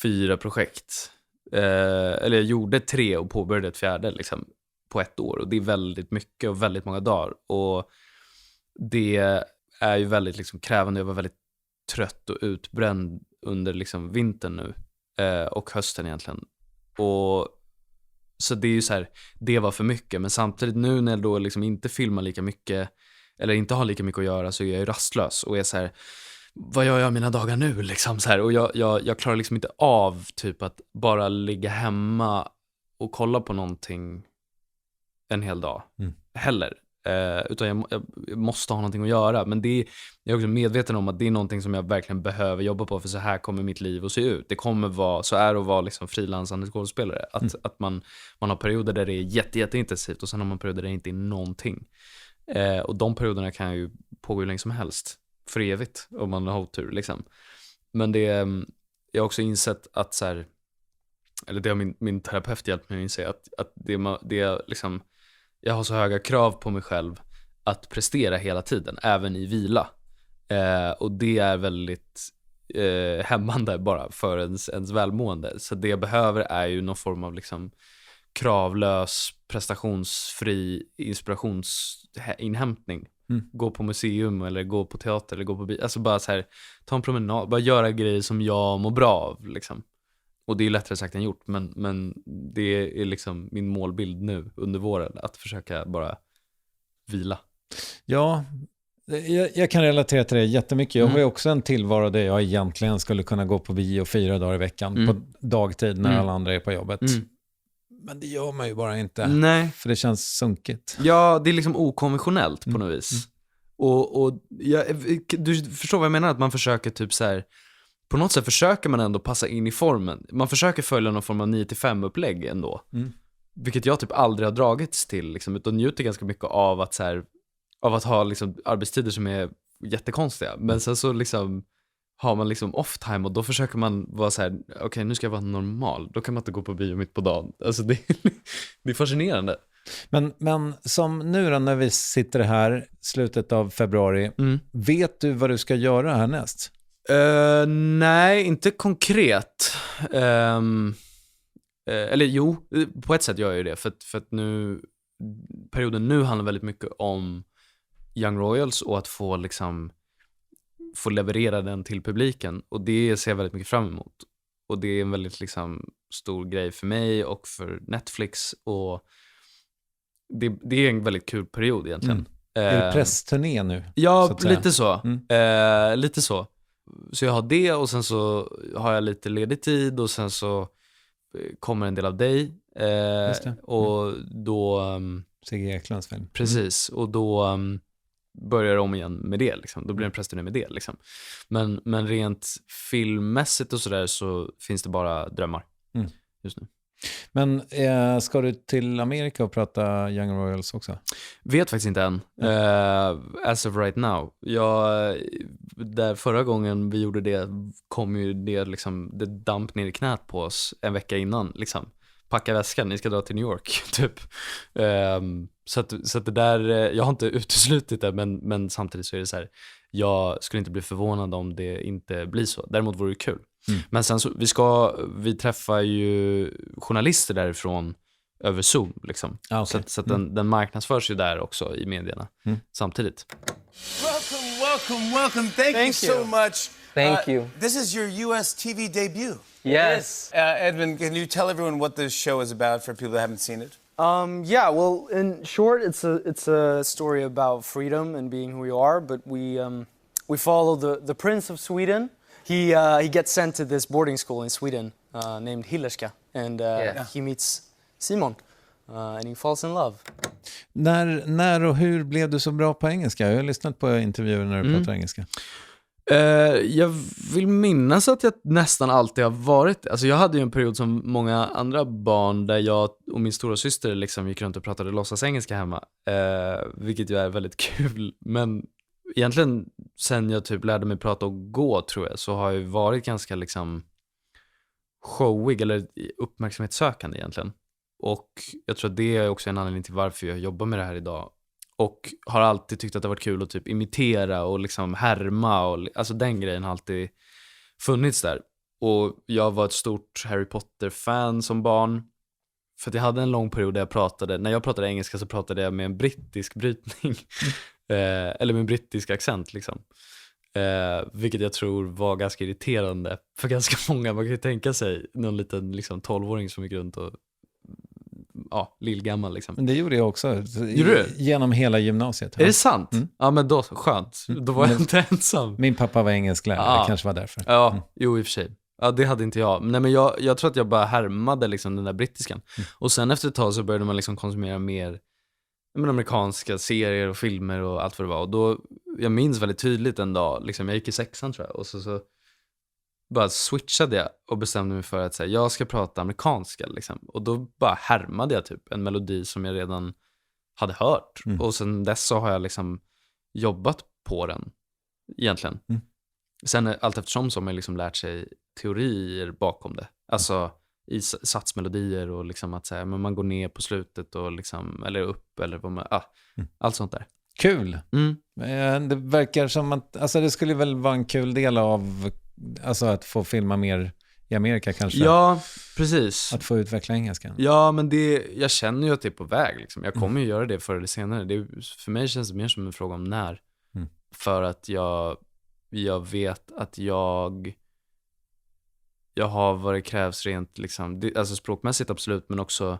4 projekt, eller jag gjorde 3 och påbörjade ett 4:e liksom, på ett år. Och det är väldigt mycket och väldigt många dagar. Och det är ju väldigt liksom krävande. Jag var väldigt trött och utbränd under liksom vintern nu. Och hösten egentligen. Och så det är ju så här, det var för mycket. Men samtidigt nu när jag då liksom inte filmar lika mycket, eller inte har lika mycket att göra, så är jag ju rastlös. Och är så här, vad gör jag mina dagar nu liksom så här? Och jag klarar liksom inte av typ att bara ligga hemma och kolla på någonting en hel dag heller. Utan jag måste ha någonting att göra. Men jag är också medveten om att det är någonting som jag verkligen behöver jobba på, för så här kommer mitt liv att se ut. Det kommer vara, så är det att vara liksom frilansande skådespelare. Att man har perioder där det är jätteintensivt och sen har man perioder där det inte är någonting. Och de perioderna kan ju pågå hur länge som helst. För evigt, om man har otur liksom. Men jag har också insett att så här, eller det har min terapeut hjälpt mig att inse, att det liksom, jag har så höga krav på mig själv att prestera hela tiden, även i vila. Och det är väldigt hämmande bara för ens välmående. Så det jag behöver är ju någon form av liksom kravlös, prestationsfri inspirationsinhämtning. Gå på museum eller gå på teater eller gå på alltså bara så här, ta en promenad, bara göra grejer som jag mår bra av liksom. Och det är lättare sagt än gjort, men det är liksom min målbild nu under våren, att försöka bara vila. Ja, jag kan relatera till det jättemycket. Jag har ju också en tillvaro där jag egentligen skulle kunna gå på bio 4 dagar i veckan på dagtid när alla andra är på jobbet. Men det gör man ju bara inte. Nej. För det känns sunkigt. Ja, det är liksom okonventionellt på något vis. Och du förstår vad jag menar, att man försöker typ så här, på något sätt försöker man ändå passa in i formen. Man försöker följa någon form av 9-5-upplägg ändå. Vilket jag typ aldrig har dragits till liksom, utan njuter ganska mycket av att så här, av att ha liksom arbetstider som är jättekonstiga. Men sen så liksom har man liksom off time, och då försöker man vara så här: okej, nu ska jag vara normal. Då kan man inte gå på bio mitt på dagen. Alltså det är fascinerande. Men som nu då, när vi sitter här slutet av februari, vet du vad du ska göra härnäst? Nej, inte konkret. Eller jo, på ett sätt gör jag ju det. För att nu, perioden nu handlar väldigt mycket om Young Royals och att få leverera den till publiken. Och det ser jag väldigt mycket fram emot. Och det är en väldigt liksom stor grej för mig och för Netflix. Och det är en väldigt kul period egentligen. Är det pressturné nu? Ja, lite så. Lite så. Så jag har det, och sen så har jag lite ledig tid, och sen så kommer en del av dig. Och då... Sigge Eklunds film. Precis, och då börjar jag om igen med det. Liksom. Då blir det en pressturné med det. Liksom. Men rent filmmässigt och sådär så finns det bara drömmar just nu. Men ska du till Amerika och prata Young Royals också? Vet faktiskt inte än. As of right now. Där förra gången vi gjorde det kom ju det liksom, det damp ner i knät på oss en vecka innan. Liksom. Packa väskan, ni ska dra till New York typ. Så att det där, jag har inte uteslutit det, men samtidigt så är det så här, jag skulle inte bli förvånad om det inte blir så. Däremot vore det kul. Men sen så, vi träffar ju journalister därifrån över Zoom liksom. Okay. Så att den marknadsförs ju där också i medierna samtidigt. Welcome. Thank you so much. Thank you. This is your US TV debut. Yes. Edwin, can you tell everyone what this show is about for people that haven't seen it? Yeah, well, in short, it's a story about freedom and being who you are, but we follow the Prince of Sweden. He gets sent to this boarding school in Sweden named Hillerska, and he meets Simon, and he falls in love. När och hur blev du så bra på engelska? Jag har lyssnat på intervjuer när du pratar engelska. Jag vill minnas att jag nästan alltid har varit, alltså jag hade ju en period som många andra barn där jag och min stora syster liksom gick runt och pratade låtsas engelska hemma, vilket ju är väldigt kul. Men egentligen sen jag typ lärde mig prata och gå, tror jag, så har jag varit ganska liksom showig eller uppmärksamhetssökande egentligen. Och jag tror att det är också en anledning till varför jag jobbar med det här idag. Och har alltid tyckt att det har varit kul att typ imitera och liksom härma. Och, alltså den grejen har alltid funnits där. Och jag var ett stort Harry Potter-fan som barn. För att jag hade en lång period där när jag pratade engelska så pratade jag med en brittisk brytning. Eller med en brittisk accent liksom. Vilket jag tror var ganska irriterande för ganska många. Man kan ju tänka sig någon liten liksom 12-åring som gick runt och lillgammal liksom. Men det gjorde jag också. Gjorde du? Genom hela gymnasiet. Är det sant? Mm. Ja, men då skönt. Då var jag inte ensam. Min pappa var engelsklärare, det kanske var därför. Ja, jo i och för sig. Ja, det hade inte jag. Nej, men jag tror att jag bara härmade liksom den där brittiskan. Och sen efter ett tag så började man liksom konsumera mer amerikanska serier och filmer och allt vad det var. Och då, jag minns väldigt tydligt en dag, liksom, jag gick i 6:an tror jag. Och så bara switchade jag och bestämde mig för att säga, jag ska prata amerikanska liksom. Och då bara härmade jag typ en melodi som jag redan hade hört. Och sen dess så har jag liksom jobbat på den egentligen. Sen allt eftersom så har man liksom lärt sig teorier bakom det. Alltså i satsmelodier och liksom att säga, men man går ner på slutet och liksom, eller upp eller vad man, allt sånt där. Kul. Det verkar som att, alltså det skulle väl vara en kul del av, alltså att få filma mer i Amerika kanske. Ja, precis. Att få utveckla engelskan. Ja, men jag känner ju att det är på väg liksom. Jag kommer ju göra det förr eller senare. För mig känns det mer som en fråga om när. För att jag vet att jag har vad det krävs rent liksom, alltså språkmässigt absolut, men också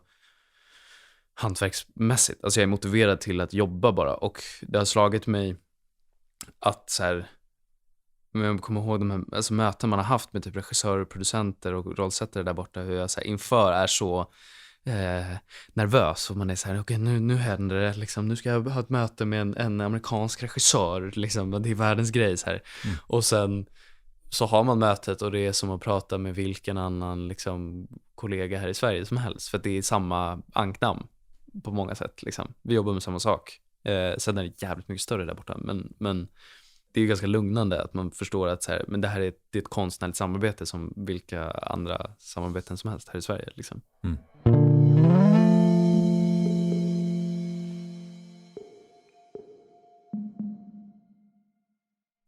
hantverksmässigt. Alltså jag är motiverad till att jobba bara, och det har slagit mig att så här, men jag kommer ihåg de här alltså möten man har haft med typ regissörer, producenter och rollsättare där borta, hur jag så här, inför är så nervös, och man är så här, okej, nu händer det liksom, nu ska jag ha ett möte med en amerikansk regissör liksom, det är världens grej så här. Och sen så har man mötet och det är som att prata med vilken annan liksom kollega här i Sverige som helst, för att det är samma anknamn på många sätt liksom. Vi jobbar med samma sak. Sen är det jävligt mycket större där borta, men det är ju ganska lugnande att man förstår att så här, men det här är ett konstnärligt samarbete som vilka andra samarbeten som helst här i Sverige liksom.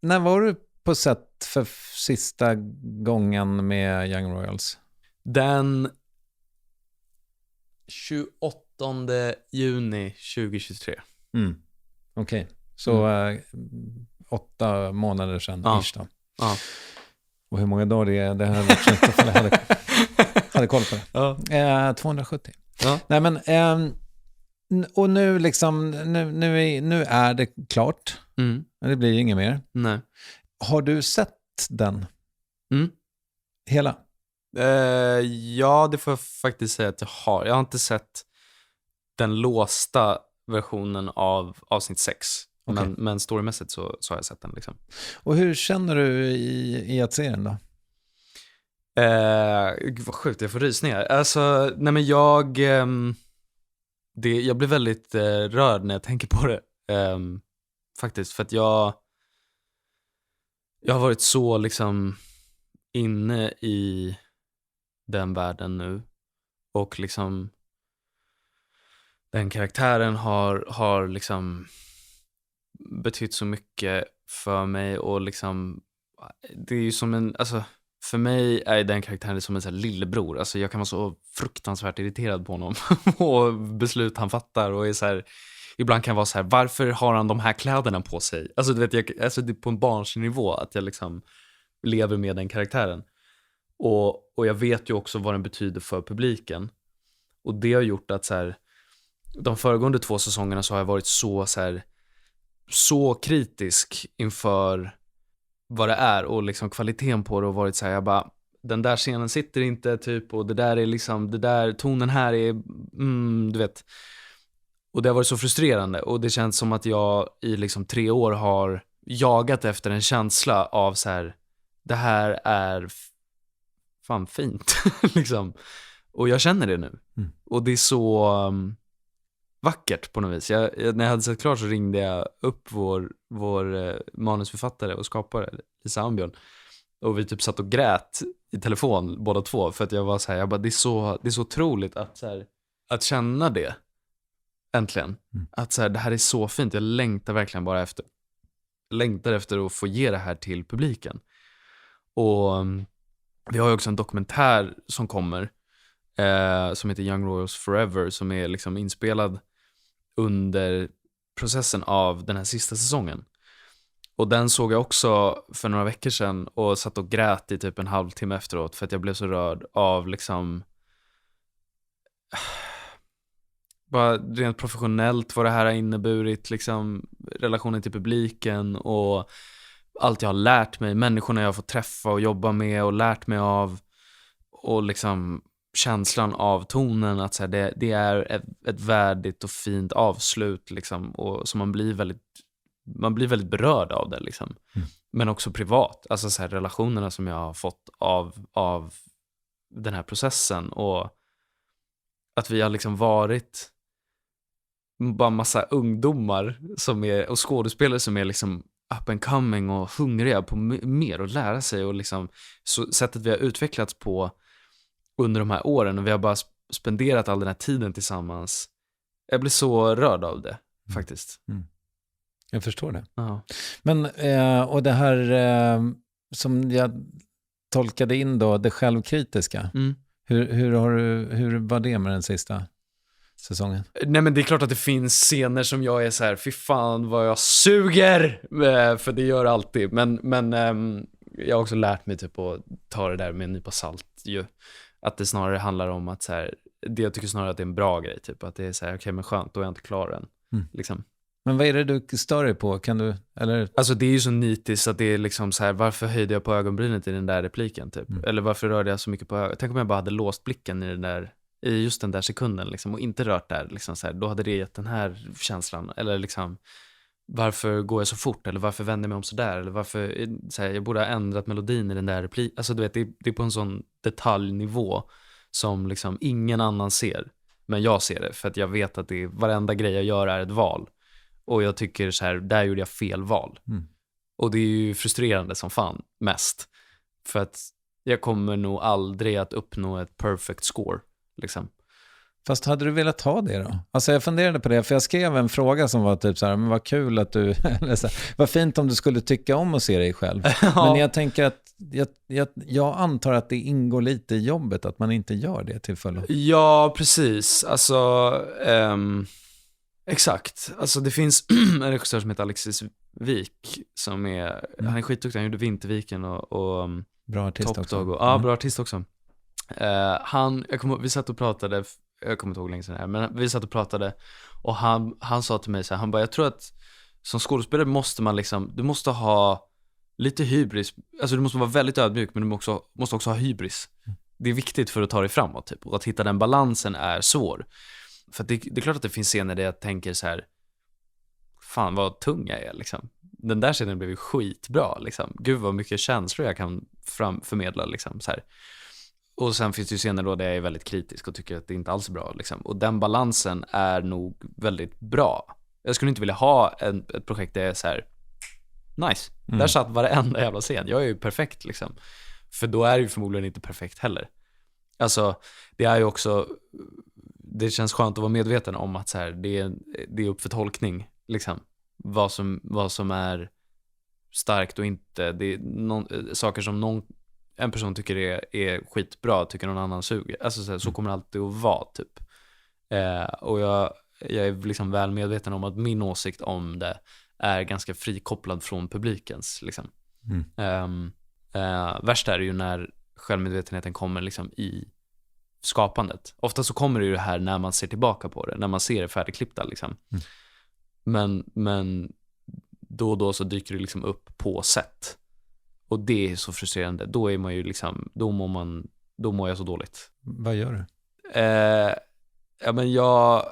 När var du på set för sista gången med Young Royals? Den 28 juni 2023. Okej. Så 8 månader sedan ish då. Ja. Och hur många dagar det här jag hade koll på det. Ja. 270. Ja. Nej men och nu liksom nu är det klart. Det blir inget mer. Nej. Har du sett den? Hela? Ja, det får jag faktiskt säga att jag har. Jag har inte sett den låsta versionen av avsnitt 6. Okay. Men storymässigt så har jag sett den liksom. Och hur känner du i att se den då? Vad sjukt, jag får rysningar. Alltså, nej men jag blir väldigt rörd när jag tänker på det. Faktiskt, för att jag har varit så liksom inne i den världen nu, och liksom den karaktären har liksom betytt så mycket för mig, och liksom det är ju som en, alltså för mig är den karaktären som en sån här lillebror. Alltså jag kan vara så fruktansvärt irriterad på honom och beslut han fattar, och är så här, ibland kan jag vara så här, varför har han de här kläderna på sig? Alltså du vet, alltså det är på en barnsnivå att jag liksom lever med den karaktären. Och jag vet ju också vad den betyder för publiken. Och det har gjort att så här, de föregående 2 säsongerna så har jag varit så kritisk inför vad det är och liksom kvaliteten på det, och varit så här, jag bara, den där scenen sitter inte typ, och det där är liksom, det där tonen här är du vet. Och det har varit så frustrerande, och det känns som att jag i liksom 3 år har jagat efter en känsla av så här, det här är fan fint liksom. Och jag känner det nu. Och det är så vackert på något vis. När jag hade sett klart så ringde jag upp vår manusförfattare och skapare Lisa Ambjörn, och vi typ satt och grät i telefon båda två, för att jag var så här, jag bara, det är så otroligt att så här, att känna det äntligen. Att så här, det här är så fint. Jag längtar verkligen bara efter att få ge det här till publiken. Och vi har ju också en dokumentär som kommer som heter Young Royals Forever, som är liksom inspelad under processen av den här sista säsongen. Och den såg jag också för några veckor sedan och satt och grät i typ en halvtimme efteråt för att jag blev så rörd av liksom bara rent professionellt vad det här har inneburit, liksom relationen till publiken och allt jag har lärt mig, människorna jag har fått träffa och jobba med och lärt mig av, och liksom känslan av tonen att så här, det är ett värdigt och fint avslut liksom, och så man blir väldigt berörd av det liksom. Men också privat, alltså så här, relationerna som jag har fått av den här processen, och att vi har liksom varit bara massa ungdomar och skådespelare som är liksom up and coming och hungriga på mer och lära sig, och liksom så sättet vi har utvecklats på under de här åren, och vi har bara spenderat all den här tiden tillsammans. Jag blir så rörd av det faktiskt. Jag förstår det. Ja. Men och det här som jag tolkade in då, det självkritiska. Hur var det med den sista säsongen? Nej, men det är klart att det finns scener som jag är så här, fy fan vad jag suger, för det gör alltid. Men jag har också lärt mig typ att ta det där med en nypa salt ju. Att det snarare handlar om att så här, det jag tycker snarare att det är en bra grej typ, att det är så här, okej, men skönt, då är jag inte klar än liksom. Men vad är det du stör dig på? Kan du, eller? Alltså det är ju så nitiskt att det är liksom så här, varför höjde jag på ögonbrynet i den där repliken typ? Eller varför rörde jag så mycket på ögonen? Tänk om jag bara hade låst blicken i just den där sekunden liksom, och inte rört där liksom, så här, då hade det gett den här känslan. Eller liksom, varför går jag så fort? Eller varför vänder jag mig om så där? Eller varför, så här, jag borde ha ändrat melodin i den där repliken. Alltså du vet, det är på en sån detaljnivå som liksom ingen annan ser. Men jag ser det, för att jag vet att varenda grej jag gör är ett val. Och jag tycker så här, där gjorde jag fel val. Och det är ju frustrerande som fan mest. För att jag kommer nog aldrig att uppnå ett perfect score liksom. Fast hade du velat ha det då? Alltså jag funderade på det, för jag skrev en fråga som var typ så här, men vad kul att du, eller så här, vad fint om du skulle tycka om att se dig själv. Men jag tänker att jag antar att det ingår lite i jobbet att man inte gör det till fullo. Ja, precis. Alltså exakt. Alltså det finns en regissör som heter Alexis Wik som han är skitduktig, han gjorde Vinterviken och bra artist också. Ja, bra artist också. Vi satt och pratade, jag kommer inte ihåg länge sedan här, men vi satt och pratade, och han sa till mig så här, han bara, jag tror att som skådespelare måste man liksom, du måste ha lite hybris, alltså du måste vara väldigt ödmjuk, men du måste också ha hybris. Det är viktigt för att ta dig framåt typ, och att hitta den balansen är svår. För det är klart att det finns scener där jag tänker så här, fan vad tung jag är liksom. Den där scenen blev ju skitbra liksom. Gud vad mycket känslor jag kan förmedla liksom så här. Och sen finns det ju scener då där jag är väldigt kritisk och tycker att det inte alls är bra liksom. Och den balansen är nog väldigt bra. Jag skulle inte vilja ha ett projekt där jag är så här, nice, där satt varenda jävla scen. Jag är ju perfekt liksom. För då är det ju förmodligen inte perfekt heller. Alltså det är ju också, det känns skönt att vara medveten om att så här, det är upp för tolkning liksom. Vad som är starkt och inte. Det är saker som en person tycker är skitbra, tycker någon annan suger. Alltså så kommer det alltid att vara typ. Och jag är liksom väl medveten om att min åsikt om det är ganska frikopplad från publikens liksom. Värst är det ju när självmedvetenheten kommer liksom i skapandet. Ofta så kommer det ju det här när man ser tillbaka på det, när man ser det färdigklippta liksom. Men då och då så dyker det liksom upp på set. Och det är så frustrerande. Då är man ju liksom, då mår jag så dåligt. Vad gör du? Ja, men jag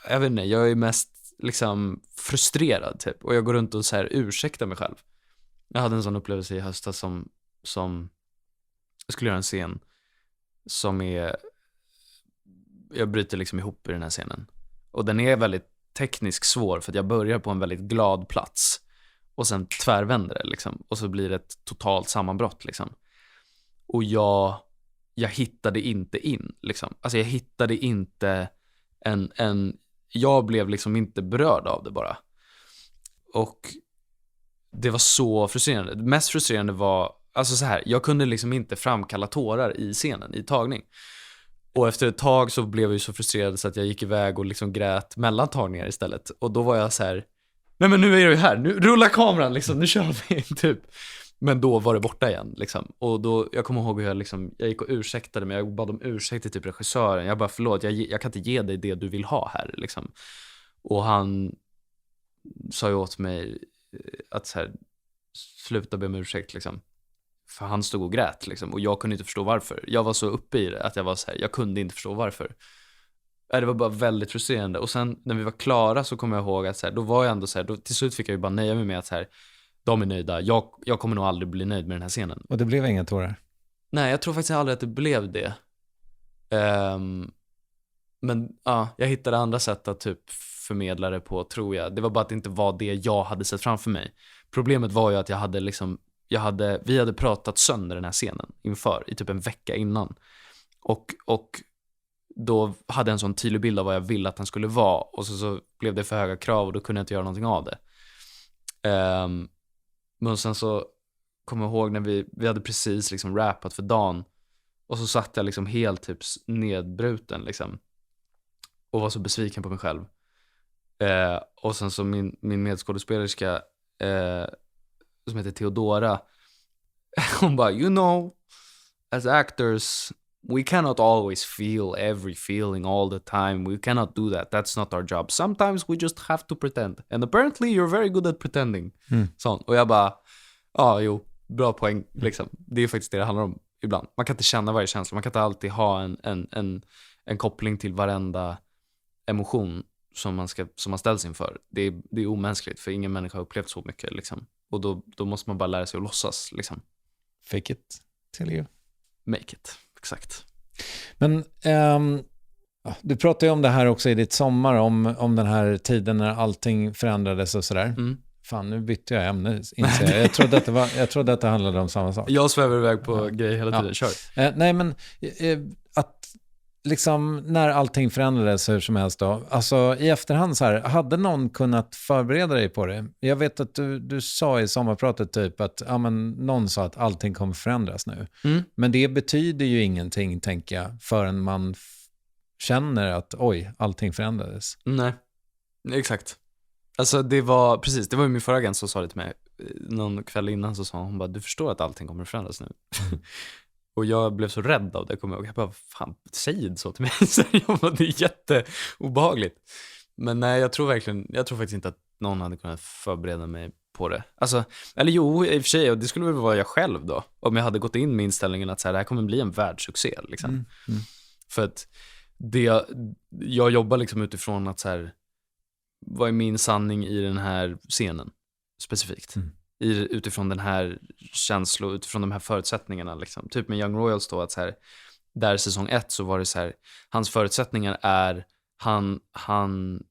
vet inte, jag är mest liksom frustrerad typ. Och jag går runt och så här ursäktar mig själv. Jag hade en sån upplevelse i höstas som jag skulle göra en scen som jag bryter liksom ihop i den här scenen. Och den är väldigt tekniskt svår för att jag börjar på en väldigt glad plats och sen tvärvänder det liksom, och så blir det ett totalt sammanbrott liksom. Och jag hittade inte in liksom. Alltså jag hittade inte jag blev liksom inte berörd av det bara. Och det var så frustrerande. Det mest frustrerande var alltså så här, jag kunde liksom inte framkalla tårar i scenen, i tagning. Och efter ett tag så blev jag ju så frustrerad så att jag gick iväg och liksom grät mellan tagningar istället. Och då var jag så här: nej men nu är jag ju här, nu rullar kameran liksom, nu kör vi typ. Men då var det borta igen liksom. Och då, jag kommer ihåg hur jag gick och ursäktade mig, jag bad om ursäkt till typ regissören. Jag bara, förlåt, jag kan inte ge dig det du vill ha här liksom. Och han sa ju åt mig att så här, sluta be om ursäkt liksom. För han stod och grät liksom, och jag kunde inte förstå varför. Jag var så uppe i det att jag var så här, jag kunde inte förstå varför. Det var bara väldigt frustrerande. Och sen när vi var klara så kommer jag ihåg att så här, då var jag ändå så här, då, till slut fick jag ju bara nöja mig med att så här, de är nöjda. Jag kommer nog aldrig bli nöjd med den här scenen. Och det blev inga tårar? Nej, jag tror faktiskt aldrig att det blev det. Men ja, jag hittade andra sätt att typ förmedla det på, tror jag. Det var bara att det inte var det jag hade sett framför mig. Problemet var ju att vi hade pratat sönder den här scenen inför, i typ en vecka innan. Och då hade jag en sån tydlig bild av vad jag ville att den skulle vara. Och så blev det för höga krav och då kunde jag inte göra någonting av det. Men sen så kommer jag ihåg när vi hade precis liksom rappat för dagen. Och så satt jag liksom helt typ nedbruten liksom. Och var så besviken på mig själv. Och sen så min medskådespelerska som heter Theodora, hon bara, you know, as actors we cannot always feel every feeling all the time. We cannot do that. That's not our job. Sometimes we just have to pretend. And apparently you're very good at pretending. Sån. Och jag bara, jo, bra poäng liksom. Det är faktiskt det handlar om ibland. Man kan inte känna varje känsla. Man kan inte alltid ha en koppling till varenda emotion som man ställs inför. Det är omänskligt, för ingen människa har upplevt så mycket liksom. Och då måste man bara lära sig att låtsas liksom. Fake it till you. Make it, exakt. Men du pratade ju om det här också i ditt sommar, om den här tiden när allting förändrades och sådär. Fan, nu bytte jag ämne, inser jag. Jag trodde att det handlade om samma sak. Jag svävar iväg på grejer hela tiden, kör. Nej, men att liksom när allting förändrades hur som helst då, alltså i efterhand så här, hade någon kunnat förbereda dig på det? Jag vet att du sa i sommarpratet typ att någon sa att allting kommer förändras nu. Men det betyder ju ingenting, tänker jag, förrän man känner att oj, allting förändrades. Nej, exakt. Alltså det var ju min förra agent som sa det till mig någon kväll innan, så sa hon bara, du förstår att allting kommer förändras nu. Och jag blev så rädd av det, kommer jag ihåg. Jag bara, fan, säg så till mig. Det är jätteobehagligt. Men nej, jag tror faktiskt inte att någon hade kunnat förbereda mig på det. Alltså, eller jo, i och för sig, och det skulle väl vara jag själv då. Om jag hade gått in med inställningen att så här, det här kommer bli en världssuccé liksom. För att jag jobbar liksom utifrån att så här, vad är min sanning i den här scenen specifikt? Utifrån den här känslan, utifrån de här förutsättningarna liksom. Typ med Young Royals då, att så här, där säsong 1 så var det så här, hans förutsättningar är han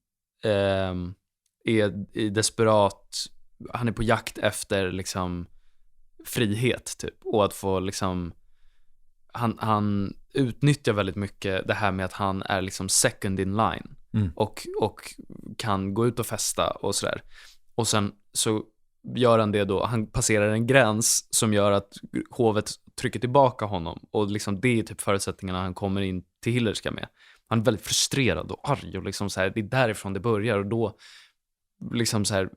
är i desperat, han är på jakt efter liksom frihet typ, och att få liksom han utnyttjar väldigt mycket det här med att han är liksom second in line och kan gå ut och festa och sådär. Och sen så gör han det då, han passerar en gräns som gör att hovet trycker tillbaka honom, och liksom det är typ förutsättningarna han kommer in till Hillerska med. Han är väldigt frustrerad och arg och liksom så här, det är därifrån det börjar, och då liksom så här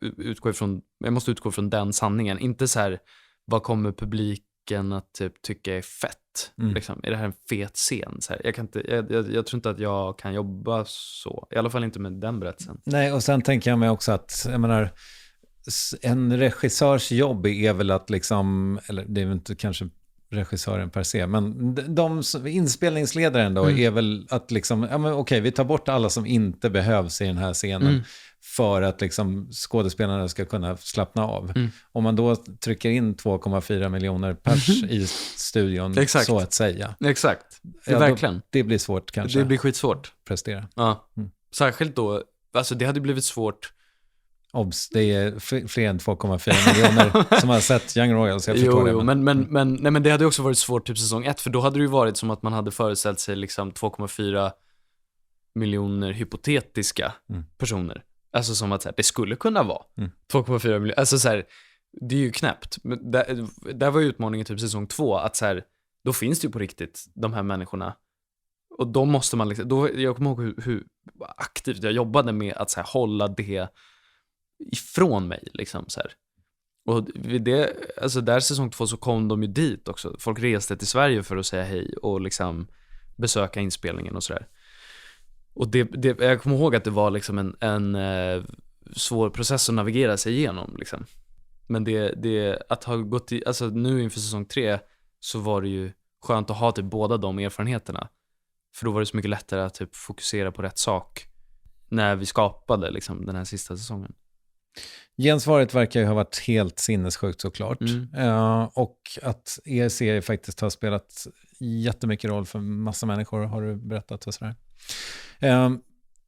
jag måste utgå från den sanningen, inte så här, vad kommer publiken att typ tycka är fett liksom, är det här en fet scen så här, jag tror inte att jag kan jobba så, i alla fall inte med den berättelsen. Nej, och sen tänker jag mig också att, jag menar, en regissörs jobb är väl att liksom, eller det är väl inte kanske regissören per se, men de inspelningsledaren då är väl att liksom, okej, vi tar bort alla som inte behövs i den här scenen för att liksom skådespelarna ska kunna slappna av. Om man då trycker in 2,4 miljoner pers i studion, exakt, så att säga. Exakt, verkligen. Då, det blir svårt kanske. Det blir skitsvårt. Prestera. Ja, särskilt då, alltså det hade blivit svårt. Obs, det är fler än 2,4 miljoner som har sett Young Royals. Jag förstår det. Men det hade också varit svårt typ säsong 1, för då hade det ju varit som att man hade föreställt sig liksom 2,4 miljoner hypotetiska personer. Alltså som att så här, det skulle kunna vara 2,4 miljoner. Alltså så här, det är ju knäppt. Men där var ju utmaningen typ säsong 2, att så här, då finns det ju på riktigt de här människorna. Och då måste man liksom, jag kommer ihåg hur aktivt jag jobbade med att så här, hålla det ifrån mig liksom så här. Och vid det, alltså där säsong 2 så kom de ju dit också. Folk reste till Sverige för att säga hej och liksom besöka inspelningen och sådär. Och jag kommer ihåg att det var liksom en svår process att navigera sig igenom liksom. Men det att ha gått i, alltså nu inför säsong 3 så var det ju skönt att ha typ båda de erfarenheterna. För då var det så mycket lättare att typ fokusera på rätt sak när vi skapade liksom den här sista säsongen. Gensvaret verkar ju ha varit helt sinnessjukt såklart. Och att er serie faktiskt har spelat jättemycket roll för massa människor, har du berättat och sådär.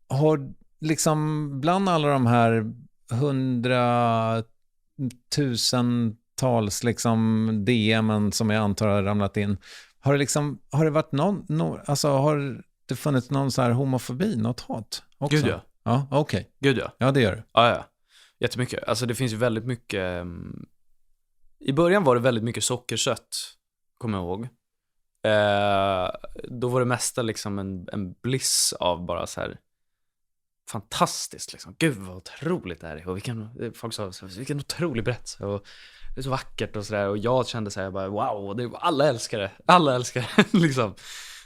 Har liksom bland alla de här 100,000-tals liksom DM:en som jag antar har ramlat in, har det varit alltså har det funnits någon så här homofobi, något hat också? Gud ja. Ja, okej. Gud ja. Ja, det gör det. Ja. Jättemycket. Alltså det finns ju väldigt mycket. I början var det väldigt mycket sockersött, kommer jag ihåg. Då var det mesta liksom en bliss av bara så här fantastiskt liksom. Gud vad otroligt det här är. Och folk sa vilken otrolig berättelse och det är så vackert och sådär. Och jag kände så här bara wow, alla älskar det liksom.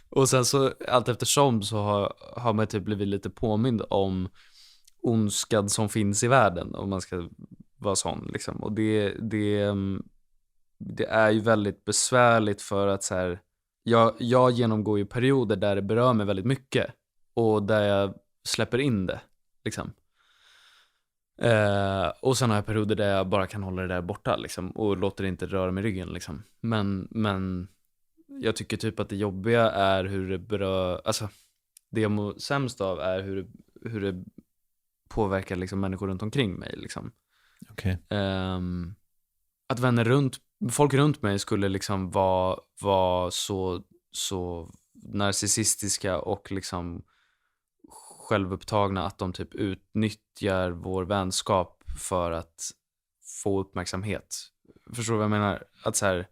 Och sen så allt eftersom så har man typ blivit lite påmind om onskad som finns i världen, om man ska vara sån liksom. Och det är ju väldigt besvärligt för att så här, jag genomgår ju perioder där det berör mig väldigt mycket och där jag släpper in det liksom. Och sen har jag perioder där jag bara kan hålla det där borta liksom, och låter det inte röra mig i ryggen liksom. Men jag tycker typ att det jobbiga är hur det berör, alltså det jag mår sämst av är hur det påverkar liksom människor runt omkring mig liksom. Okej. Att folk runt mig skulle liksom vara så narcissistiska och liksom självupptagna att de typ utnyttjar vår vänskap för att få uppmärksamhet. Förstår du vad jag menar? Att så här,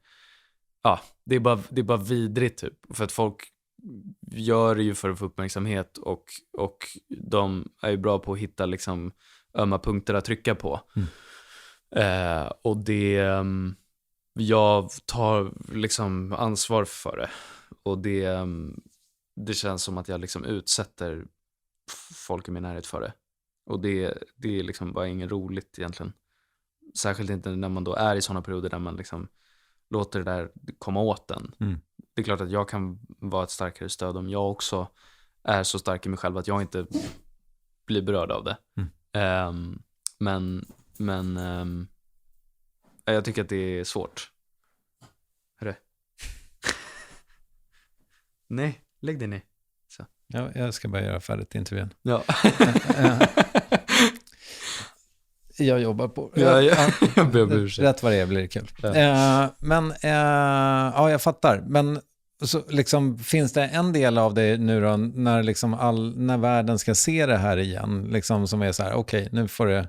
ja, det är bara vidrigt typ, för att folk gör det ju för att få uppmärksamhet och de är ju bra på att hitta liksom ömma punkter att trycka på. Och jag tar liksom ansvar för det, och det känns som att jag liksom utsätter folk i min närhet för det, och det är liksom bara inget roligt egentligen, särskilt inte när man då är i sådana perioder där man liksom låter det där komma åt den. Det är klart att jag kan vara ett starkare stöd om jag också är så stark i mig själv att jag inte blir berörd av det. Men jag tycker att det är svårt. Hörru. Nej, lägg dig ner. Så. Ja, jag ska bara göra färdigt intervjun. Ja. Jag jobbar på. Jag ber om ursäkt. Rätt vad det är blir det kul. Ja. Ja, jag fattar. Men så liksom, finns det en del av det nu då, när liksom när världen ska se det här igen, liksom, som är så här, okej, nu får det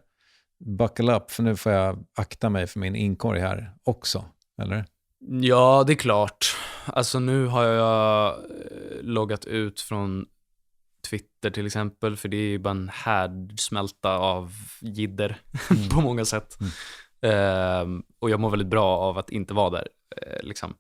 buckle up, för nu får jag akta mig för min inkorg här också, eller? Ja, det är klart. Alltså nu har jag loggat ut från Twitter till exempel, för det är ju bara en härdsmälta av jidder på många sätt. Och jag mår väldigt bra av att inte vara där liksom.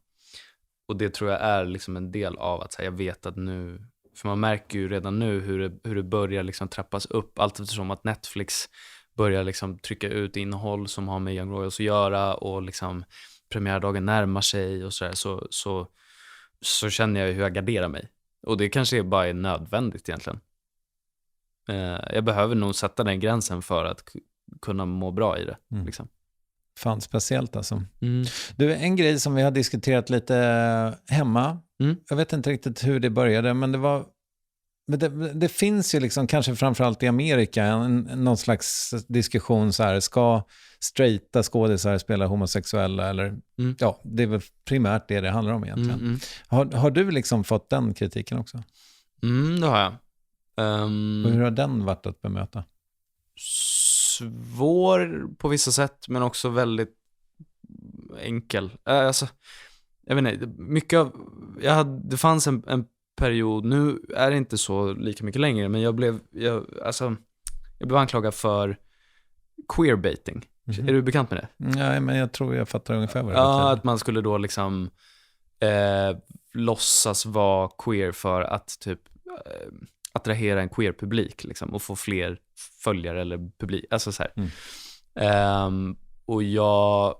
Och det tror jag är liksom en del av att här, jag vet att nu, för man märker ju redan nu hur det börjar liksom trappas upp, allt eftersom att Netflix börjar liksom trycka ut innehåll som har med Young Royals att göra, och liksom premiärdagen närmar sig och så känner jag hur jag garderar mig. Och det kanske bara är nödvändigt egentligen. Jag behöver nog sätta den gränsen för att kunna må bra i det. Liksom. Fan, speciellt alltså. Du, en grej som vi har diskuterat lite hemma. Jag vet inte riktigt hur det började, men det finns ju liksom, kanske framförallt i Amerika, någon slags diskussion så här, ska straighta skådespelare spela homosexuella, eller ja, det är väl primärt det handlar om egentligen. Har du liksom fått den kritiken också? Det har jag. Och hur har den varit att bemöta? Svår på vissa sätt, men också väldigt enkel. Alltså, jag vet inte, mycket av, det fanns en period, nu är det inte så lika mycket längre, men jag blev anklagad för queerbaiting. Är du bekant med det? Nej, men jag tror jag fattar ungefär vad det Ja, att man skulle då liksom låtsas vara queer för att typ attrahera en queer publik liksom, och få fler följare eller publik, alltså så här. Och jag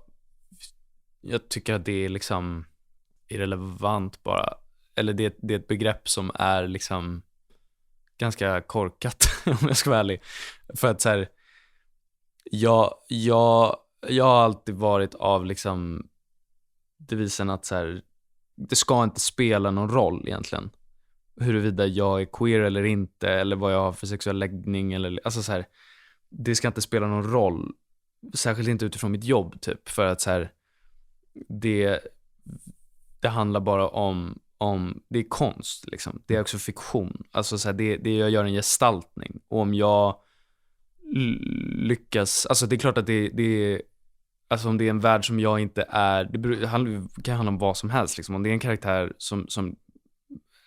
tycker att det är liksom irrelevant bara, eller det är ett begrepp som är liksom ganska korkat om jag ska vara ärlig, för att så här, jag har alltid varit av liksom devisen att så här, det ska inte spela någon roll egentligen huruvida jag är queer eller inte, eller vad jag har för sexuell läggning, eller alltså så här, det ska inte spela någon roll, särskilt inte utifrån mitt jobb typ, för att så här, det handlar bara om det är konst liksom, det är också fiktion, alltså så här, det jag gör en gestaltning, och om jag lyckas, alltså det är klart att det är, alltså om det är en värld som jag inte är, det kan handla om vad som helst liksom, om det är en karaktär som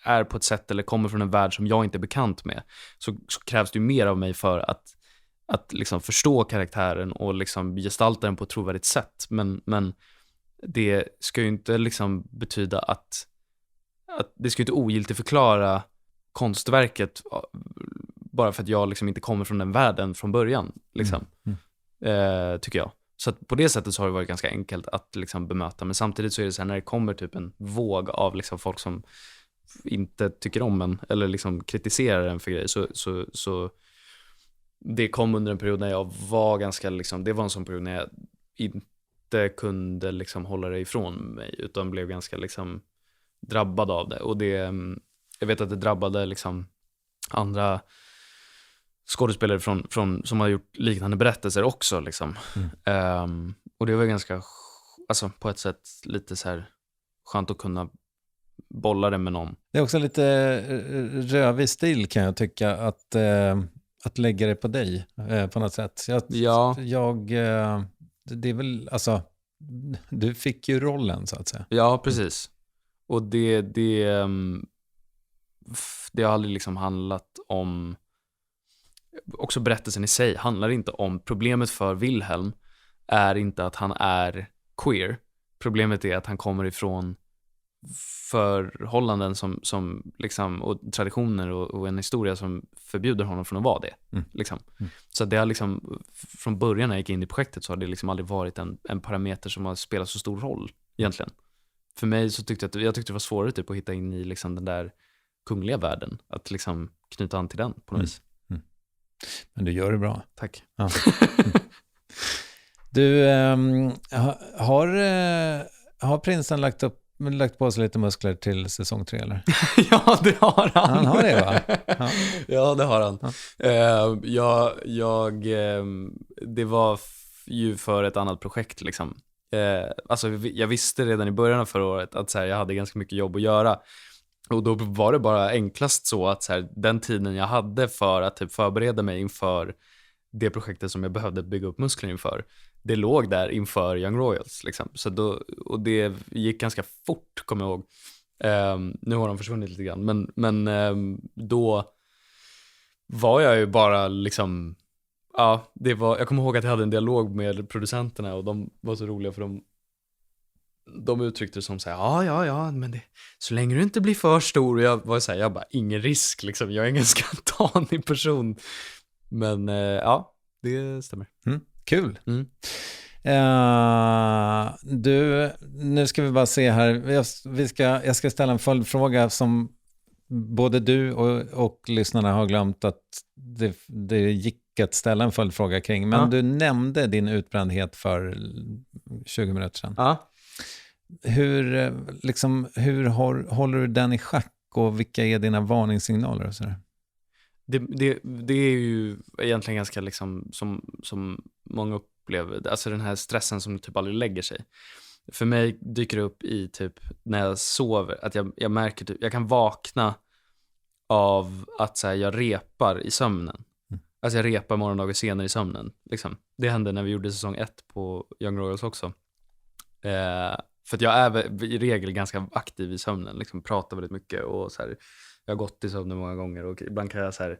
är på ett sätt eller kommer från en värld som jag inte är bekant med, så krävs det ju mer av mig för att liksom förstå karaktären och liksom gestalta den på ett trovärdigt sätt, men det ska ju inte liksom betyda att det ska ju inte ogiltigt förklara konstverket bara för att jag liksom inte kommer från den världen från början liksom. Tycker jag. Så att på det sättet så har det varit ganska enkelt att liksom bemöta, men samtidigt så är det så här, när det kommer typ en våg av liksom folk som inte tycker om en eller liksom kritiserar en för grejer, så det kom under en period när jag var ganska liksom, det var en sån period när jag inte kunde liksom hålla det ifrån mig, utan blev ganska liksom drabbad av det, och det, jag vet att det drabbade liksom andra skådespelare från som har gjort liknande berättelser också liksom. Och det var ganska, alltså på ett sätt lite så här skönt att kunna bolla det med någon. Det är också lite rövig stil kan jag tycka, att lägga det på dig på något sätt. Det är väl, alltså, du fick ju rollen så att säga. Ja, precis. Och det har aldrig liksom handlat om, också berättelsen i sig handlar inte om, problemet för Wilhelm är inte att han är queer. Problemet är att han kommer ifrån förhållanden som liksom, och traditioner och en historia som förbjuder honom från att vara det. Liksom. Så det har liksom, från början när jag gick in i projektet så har det liksom aldrig varit en parameter som har spelat så stor roll egentligen. För mig så tyckte jag tyckte det var svårare typ att hitta in i liksom den där kungliga världen, att liksom knyta an till den på något vis. Men du gör det bra. Tack. Ja. Du, har prinsen lagt på sig lite muskler till säsong 3 eller? Ja, det har han. Han har det, va? Ja, ja det har han. Ja. Det var ju för ett annat projekt liksom. Alltså jag visste redan i början av förra året att så här, jag hade ganska mycket jobb att göra. Och då var det bara enklast så att så här, den tiden jag hade för att typ förbereda mig inför det projektet som jag behövde bygga upp muskler inför, det låg där inför Young Royals liksom. Så då, och det gick ganska fort, kommer jag ihåg. Nu har de försvunnit lite grann, men då var jag ju bara liksom, ja, jag kommer ihåg att jag hade en dialog med producenterna och de var så roliga, för de uttryckte det som så här, ja, men det, så länge du inte blir för stor. Och jag var så här, jag bara, ingen risk liksom, jag är en ganska tanig person. Men ja, det stämmer. Kul. Du, nu ska vi bara se här. Jag ska ställa en följdfråga som både du och lyssnarna har glömt att det gick att ställa en följdfråga kring. Men du nämnde din utbrändhet för 20 minuter sedan. Ja. Hur håller du den i schack, och vilka är dina varningssignaler och sådär? Det är ju egentligen ganska liksom som många upplever, alltså den här stressen som typ aldrig lägger sig. För mig dyker det upp i typ när jag sover, att jag märker typ, jag kan vakna av att så här, jag repar i sömnen. Alltså jag repar morgondagar senare i sömnen liksom. Det hände när vi gjorde säsong 1 på Young Royals också. För att jag är i regel ganska aktiv i sömnen, liksom pratar väldigt mycket och så här, jag har gått i sömnen många gånger och ibland kan jag så här,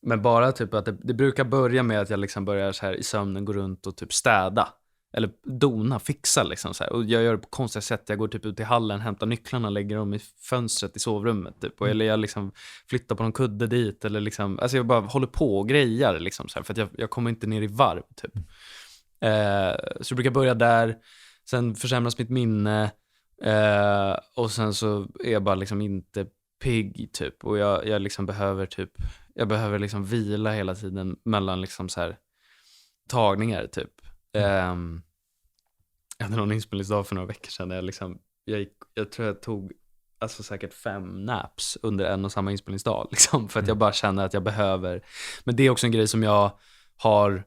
men bara typ att det brukar börja med att jag liksom börjar så här i sömnen gå runt och typ städa eller dona, fixa liksom så här. Och jag gör det på konstiga sätt. Jag går typ ut i hallen, hämtar nycklarna, lägger dem i fönstret i sovrummet typ. Eller jag liksom flyttar på någon kudde dit eller liksom, alltså jag bara håller på och grejar liksom så här, för att jag kommer inte ner i varv typ. Så det brukar börja där, sen försämras mitt minne och sen så är jag bara liksom inte pigg typ, och jag liksom behöver liksom vila hela tiden mellan liksom så här tagningar typ. Jag hade någon inspelningsdag för några veckor sedan där jag tror jag tog alltså säkert 5 naps under en och samma inspelningsdag liksom, för att jag bara känner att jag behöver, men det är också en grej som jag har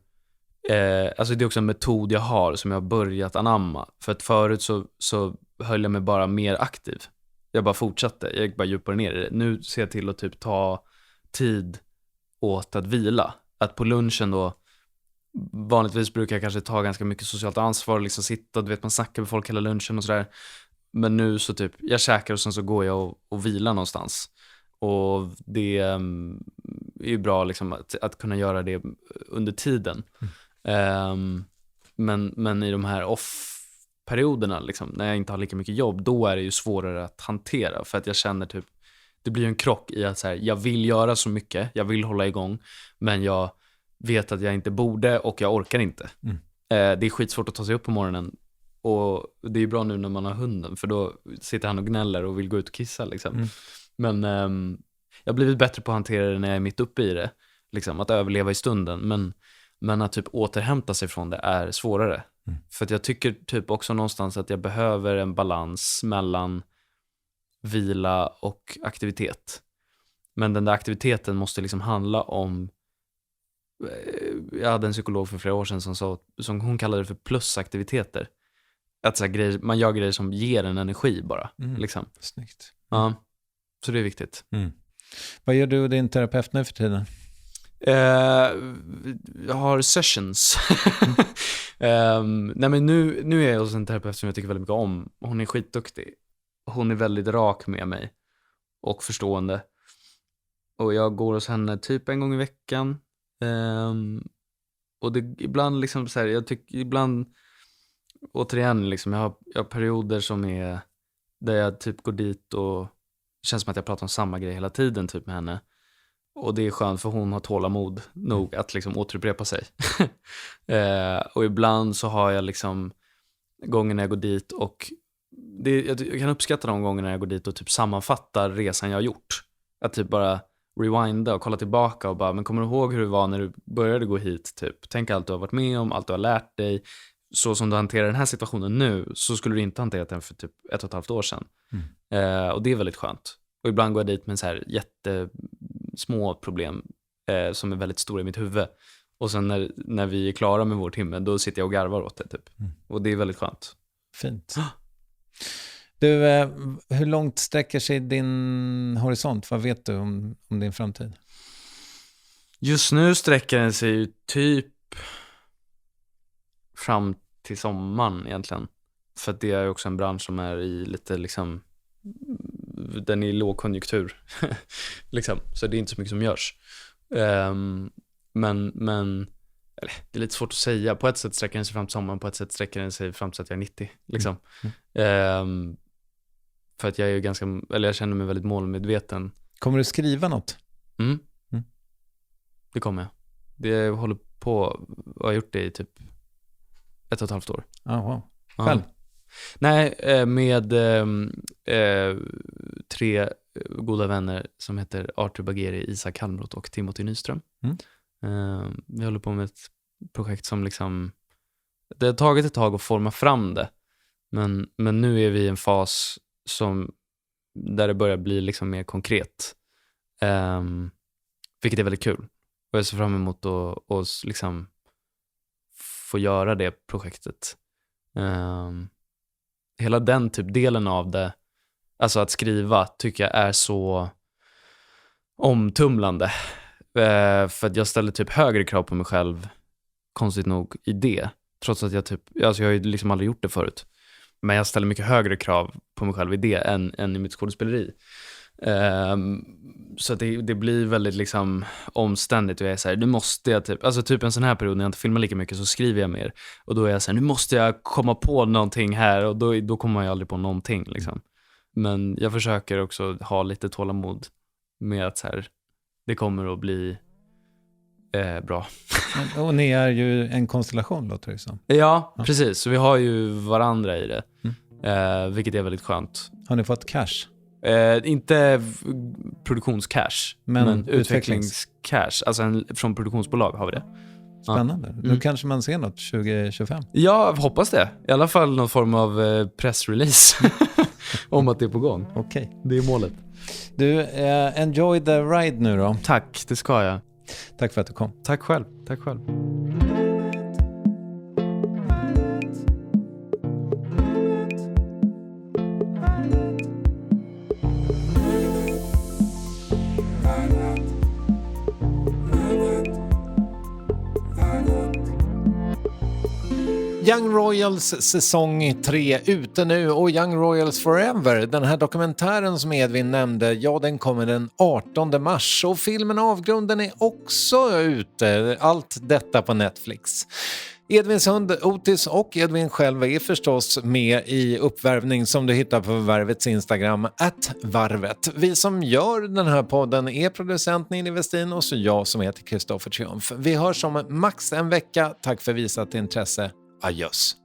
alltså det är också en metod jag har som jag har börjat anamma, för att förut så höll jag mig bara mer aktiv. Jag bara fortsatte, jag gick bara djupare ner i det. Nu ser jag till att typ ta tid åt att vila. Att på lunchen då, vanligtvis brukar jag kanske ta ganska mycket socialt ansvar, liksom sitta, du vet man snackar med folk hela lunchen och sådär. Men nu så typ, jag käkar och sen så går jag och vilar någonstans. Och det är ju bra liksom att kunna göra det under tiden. Men i de här off-perioderna liksom, när jag inte har lika mycket jobb, då är det ju svårare att hantera, för att jag känner typ, det blir ju en krock i att så här, jag vill göra så mycket, jag vill hålla igång, men jag vet att jag inte borde och jag orkar inte. Det är skitsvårt att ta sig upp på morgonen, och det är ju bra nu när man har hunden, för då sitter han och gnäller och vill gå ut och kissa liksom. Men jag har blivit bättre på att hantera det när jag är mitt uppe i det liksom, att överleva i stunden, men att typ återhämta sig från det är svårare. För att jag tycker typ också någonstans att jag behöver en balans mellan vila och aktivitet. Men den där aktiviteten måste liksom handla om, jag hade en psykolog för flera år sedan som hon kallade det för plusaktiviteter. Att så här, grejer, man gör grejer som ger en energi bara. Liksom. Snyggt. Ja, så det är viktigt. Vad gör du och din terapeut nu för tiden? Jag har sessions. Nej men nu är jag hos en terapeut som jag tycker väldigt mycket om. Hon är skitduktig. Hon är väldigt rak med mig och förstående. Och jag går hos henne typ en gång i veckan. Och det ibland liksom så här, jag tycker ibland återigen liksom, jag har perioder som är där jag typ går dit och det känns som att jag pratar om samma grej hela tiden typ med henne. Och det är skönt för hon har tålamod nog att liksom återupprepa sig. Och ibland så har jag liksom gånger när jag går dit och jag kan uppskatta de gånger när jag går dit och typ sammanfattar resan jag har gjort. Att typ bara rewinda och kolla tillbaka och bara, men kommer du ihåg hur det var när du började gå hit typ? Tänk allt du har varit med om, allt du har lärt dig. Så som du hanterar den här situationen nu, så skulle du inte hanterat den för typ 1,5 år sedan. Och det är väldigt skönt. Och ibland går jag dit med så här jättesmå problem som är väldigt stora i mitt huvud. Och sen när vi är klara med vår timme, då sitter jag och garvar åt det typ. Och det är väldigt skönt. Fint. Du, hur långt sträcker sig din horisont? Vad vet du om din framtid? Just nu sträcker den sig ju typ fram till sommaren egentligen. För att det är också en bransch som är i lite liksom, den är i lågkonjunktur liksom. Så det är inte så mycket som görs. Men eller, det är lite svårt att säga. På ett sätt sträcker den sig fram till sommaren, på ett sätt sträcker den sig fram till att jag är 90 liksom. För att jag är ju ganska, eller jag känner mig väldigt målmedveten. Kommer du skriva något? Det kommer jag. Det håller på och har gjort det i typ 1,5 år. Wow. Själv? Nej, med 3 goda vänner som heter Arthur Bagheri, Isak Halmroth och Timothy Nyström. Vi håller på med ett projekt som liksom, det har tagit ett tag att forma fram det, men nu är vi i en fas där det börjar bli liksom mer konkret, vilket är väldigt kul, och jag ser fram emot att liksom få göra det projektet. Hela den typ delen av det, alltså att skriva, tycker jag är så omtumlande. För att jag ställer typ högre krav på mig själv, konstigt nog, i det. Trots att jag typ, alltså jag har ju liksom aldrig gjort det förut. Men jag ställer mycket högre krav på mig själv i det än i mitt skådespeleri. Så att det blir väldigt liksom omständigt, och jag är så här, nu måste jag typ en sån här period när jag inte filmar lika mycket, så skriver jag mer, och då är jag så här, nu måste jag komma på någonting här, och då kommer man ju aldrig på någonting liksom. Men jag försöker också ha lite tålamod med att så här, det kommer att bli bra. Och ni är ju en konstellation, låter det som. Ja, precis, så vi har ju varandra i det, vilket är väldigt skönt. Har ni fått cash? Inte produktionscash, men utvecklingscash. Alltså från produktionsbolag har vi det. Spännande. Nu kanske man ser något 2025. Ja, hoppas det. I alla fall någon form av pressrelease om att det är på gång. Okej. Det är målet. Du, enjoy the ride nu då. Tack, det ska jag. Tack för att du kom. Tack själv. Young Royals säsong 3 ute nu, och Young Royals Forever, den här dokumentären som Edvin nämnde, ja, den kommer den 18 mars, och filmen Avgrunden är också ute, allt detta på Netflix. Edvins hund Otis och Edvin själv är förstås med i Uppvärvning, som du hittar på Varvets Instagram @varvet. Vi som gör den här podden är producent Nini Westin, och så jag som heter Kristoffer Triumf. Vi hörs om max en vecka. Tack för visat intresse. Adjöss.